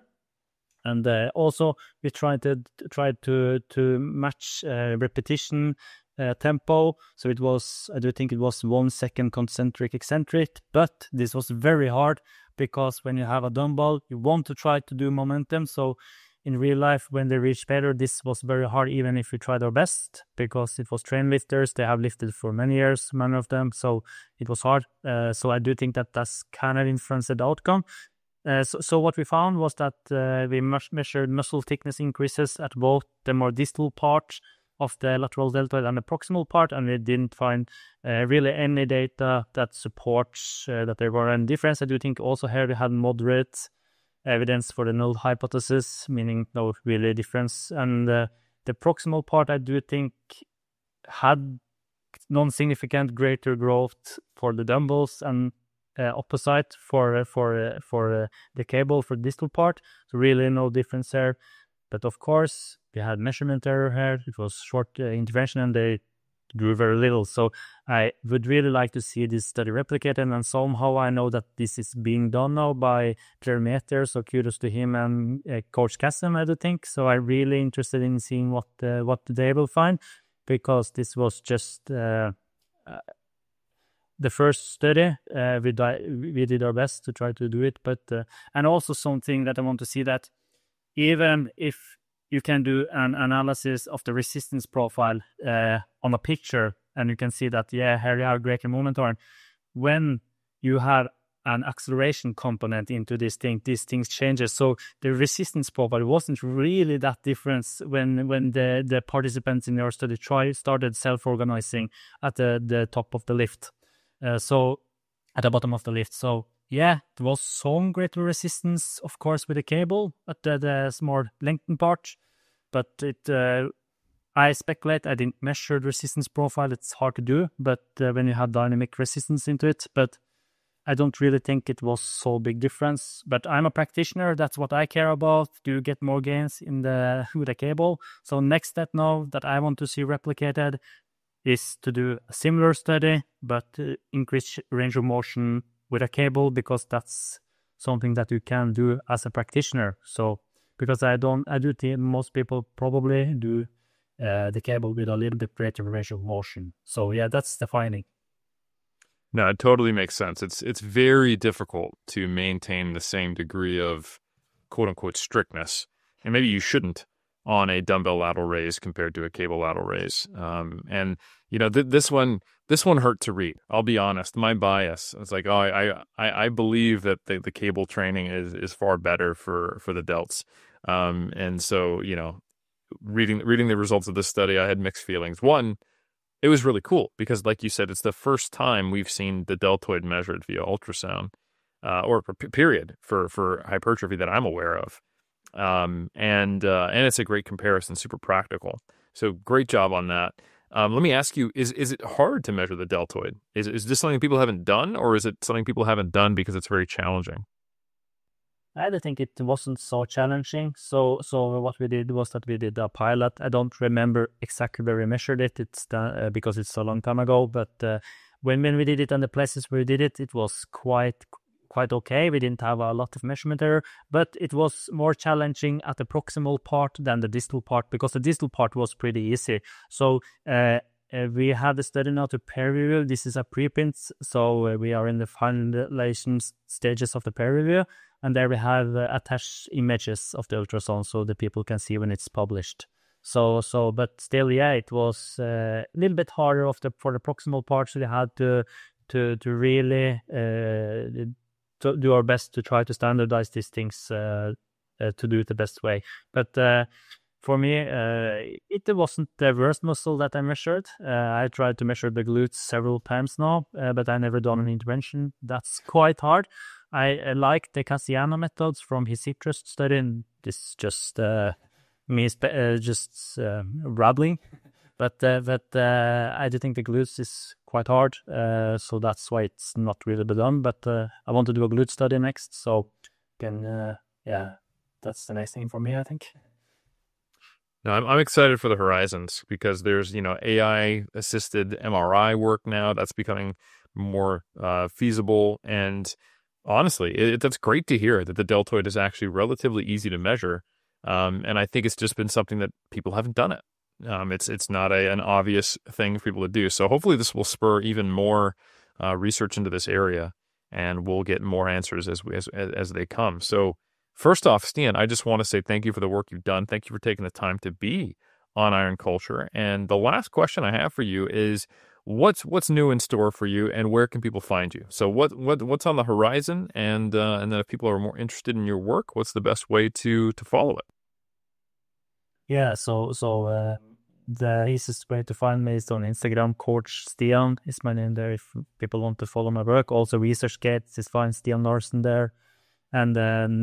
And also we tried to match repetition tempo. So I do think it was 1 second concentric eccentric, but this was very hard because when you have a dumbbell, you want to try to do momentum. So in real life, when they reach better, this was very hard, even if we tried our best, because it was train lifters. They have lifted for many years, many of them. So it was hard. So I do think that that's kind of influenced the outcome. So what we found was that we measured muscle thickness increases at both the more distal part of the lateral deltoid and the proximal part, and we didn't find really any data that supports that there were any difference. I do think also here we had moderate evidence for the null hypothesis, meaning no really difference. And the proximal part, I do think, had non-significant greater growth for the dumbbells and opposite for the cable for the distal part. So really no difference there. But of course, we had measurement error here. It was short intervention and they grew very little. So I would really like to see this study replicated, and somehow I know that this is being done now by Meter, so kudos to him and Coach Kassem, I do think. So I'm really interested in seeing what they will find, because this was just the first study. We did our best to try to do it, but and also something that I want to see, that even if you can do an analysis of the resistance profile on a picture, and you can see that, yeah, here you have greater movement arm. When you have an acceleration component into this thing, these things changes. So the resistance profile wasn't really that different when the participants in our study started self-organizing at the top of the lift. So at the bottom of the lift. So yeah, there was some greater resistance, of course, with the cable at the more lengthened part, but I speculate. I didn't measure the resistance profile. It's hard to do, but when you have dynamic resistance into it, but I don't really think it was so big difference. But I'm a practitioner. That's what I care about. Do you get more gains with the cable? So next step now that I want to see replicated is to do a similar study, but increase range of motion with a cable, because that's something that you can do as a practitioner. So because I do think most people probably do the cable with a little bit greater range of motion. So yeah, that's the finding. No, it totally makes sense. It's very difficult to maintain the same degree of quote unquote strictness, and maybe you shouldn't, on a dumbbell lateral raise compared to a cable lateral raise. And you know, this one hurt to read. I'll be honest. My bias, it's like, I believe that the cable training is far better for the delts. And so, you know, reading the results of this study, I had mixed feelings. One, it was really cool because, like you said, it's the first time we've seen the deltoid measured via ultrasound, or period for hypertrophy that I'm aware of. And it's a great comparison, super practical. So great job on that. Let me ask you, is it hard to measure the deltoid? Is this something people haven't done, or is it something people haven't done because it's very challenging? I don't think it wasn't so challenging. So what we did was that we did a pilot. I don't remember exactly where we measured it. It's because it's a long time ago. But when we did it and the places where we did it, it was quite okay. We didn't have a lot of measurement error, but it was more challenging at the proximal part than the distal part, because the distal part was pretty easy. So we had the study now to peer review. This is a preprint, so we are in the finalization stages of the peer review, and there we have attached images of the ultrasound so the people can see when it's published. So, but still, yeah, it was a little bit harder for the proximal part. So we had to really to do our best to try to standardize these things to do it the best way. But for me, it wasn't the worst muscle that I measured. I tried to measure the glutes several times now, but I never done an intervention. That's quite hard. I like the Cassiano methods from his hip thrust study, and this is just me rambling. But I do think the glutes is quite hard, so that's why it's not really been done. But I want to do a glute study next, so that's the next thing for me, I think. No, I'm excited for the horizons, because there's, you know, AI assisted MRI work now that's becoming more feasible, and honestly, that's great to hear that the deltoid is actually relatively easy to measure. And I think it's just been something that people haven't done it. It's not an obvious thing for people to do. So hopefully this will spur even more research into this area, and we'll get more answers as they come. So first off, Stian, I just want to say thank you for the work you've done. Thank you for taking the time to be on Iron Culture. And the last question I have for you is, what's new in store for you, and where can people find you? So what's on the horizon, and then if people are more interested in your work, what's the best way to follow it? Yeah, the easiest way to find me is on Instagram. Coach Stian is my name there if people want to follow my work. Also, ResearchGate is fine, Stian Larsen there. And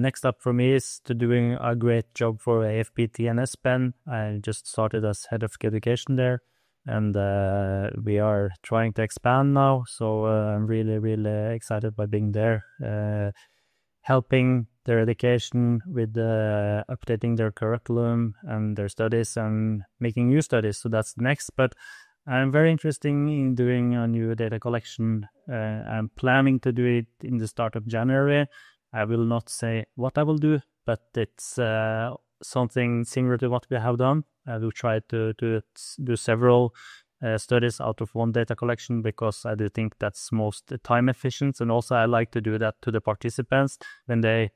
next up for me is to doing a great job for AFPT and SPEN. I just started as head of education there, and we are trying to expand now. So I'm really, really excited by being there, helping their education with updating their curriculum and their studies and making new studies. So that's next. But I'm very interested in doing a new data collection. I'm planning to do it in the start of January. I will not say what I will do, but it's something similar to what we have done. I will try to do several studies out of one data collection, because I do think that's most time efficient. And also I like to do that to the participants when they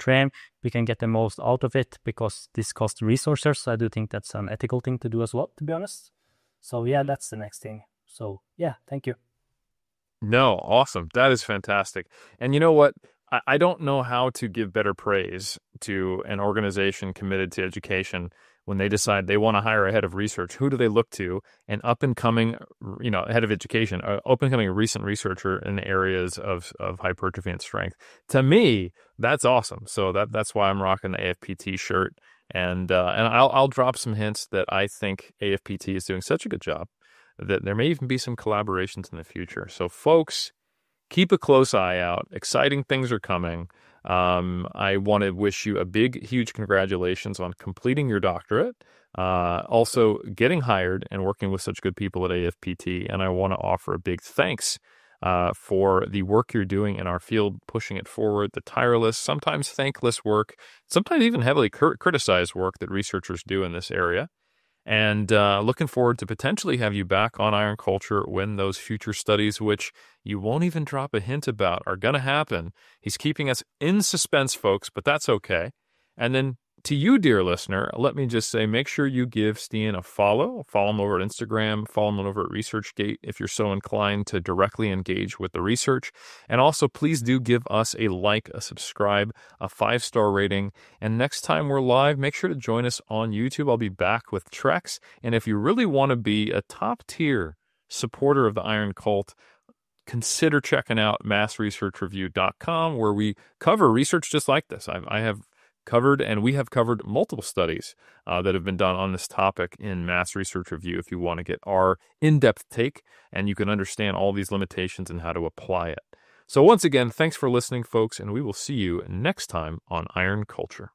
train. We can get the most out of it, because this costs resources. So I do think that's an ethical thing to do as well, to be honest. So yeah, that's the next thing. So yeah, thank you. No, awesome. That is fantastic. And you know what? I don't know how to give better praise to an organization committed to education when they decide they want to hire a head of research. Who do they look to? An up and coming, head of education, up and coming recent researcher in the areas of hypertrophy and strength. To me, that's awesome. So that's why I'm rocking the AFPT shirt. And I'll drop some hints that I think AFPT is doing such a good job that there may even be some collaborations in the future. So folks, keep a close eye out. Exciting things are coming. I want to wish you a big, huge congratulations on completing your doctorate, also getting hired and working with such good people at AFPT. And I want to offer a big thanks for the work you're doing in our field, pushing it forward, the tireless, sometimes thankless work, sometimes even heavily criticized work that researchers do in this area. And looking forward to potentially have you back on Iron Culture when those future studies, which you won't even drop a hint about, are going to happen. He's keeping us in suspense, folks, but that's okay. And then to you, dear listener, let me just say, make sure you give Stian a follow. Follow him over at Instagram. Follow him over at ResearchGate if you're so inclined to directly engage with the research. And also, please do give us a like, a subscribe, a 5-star rating. And next time we're live, make sure to join us on YouTube. I'll be back with Treks. And if you really want to be a top-tier supporter of the Iron Cult, consider checking out massresearchreview.com, where we cover research just like this. I have covered, and we have covered multiple studies that have been done on this topic in Mass Research Review if you want to get our in-depth take and you can understand all these limitations and how to apply it. So once again, thanks for listening, folks, and we will see you next time on Iron Culture.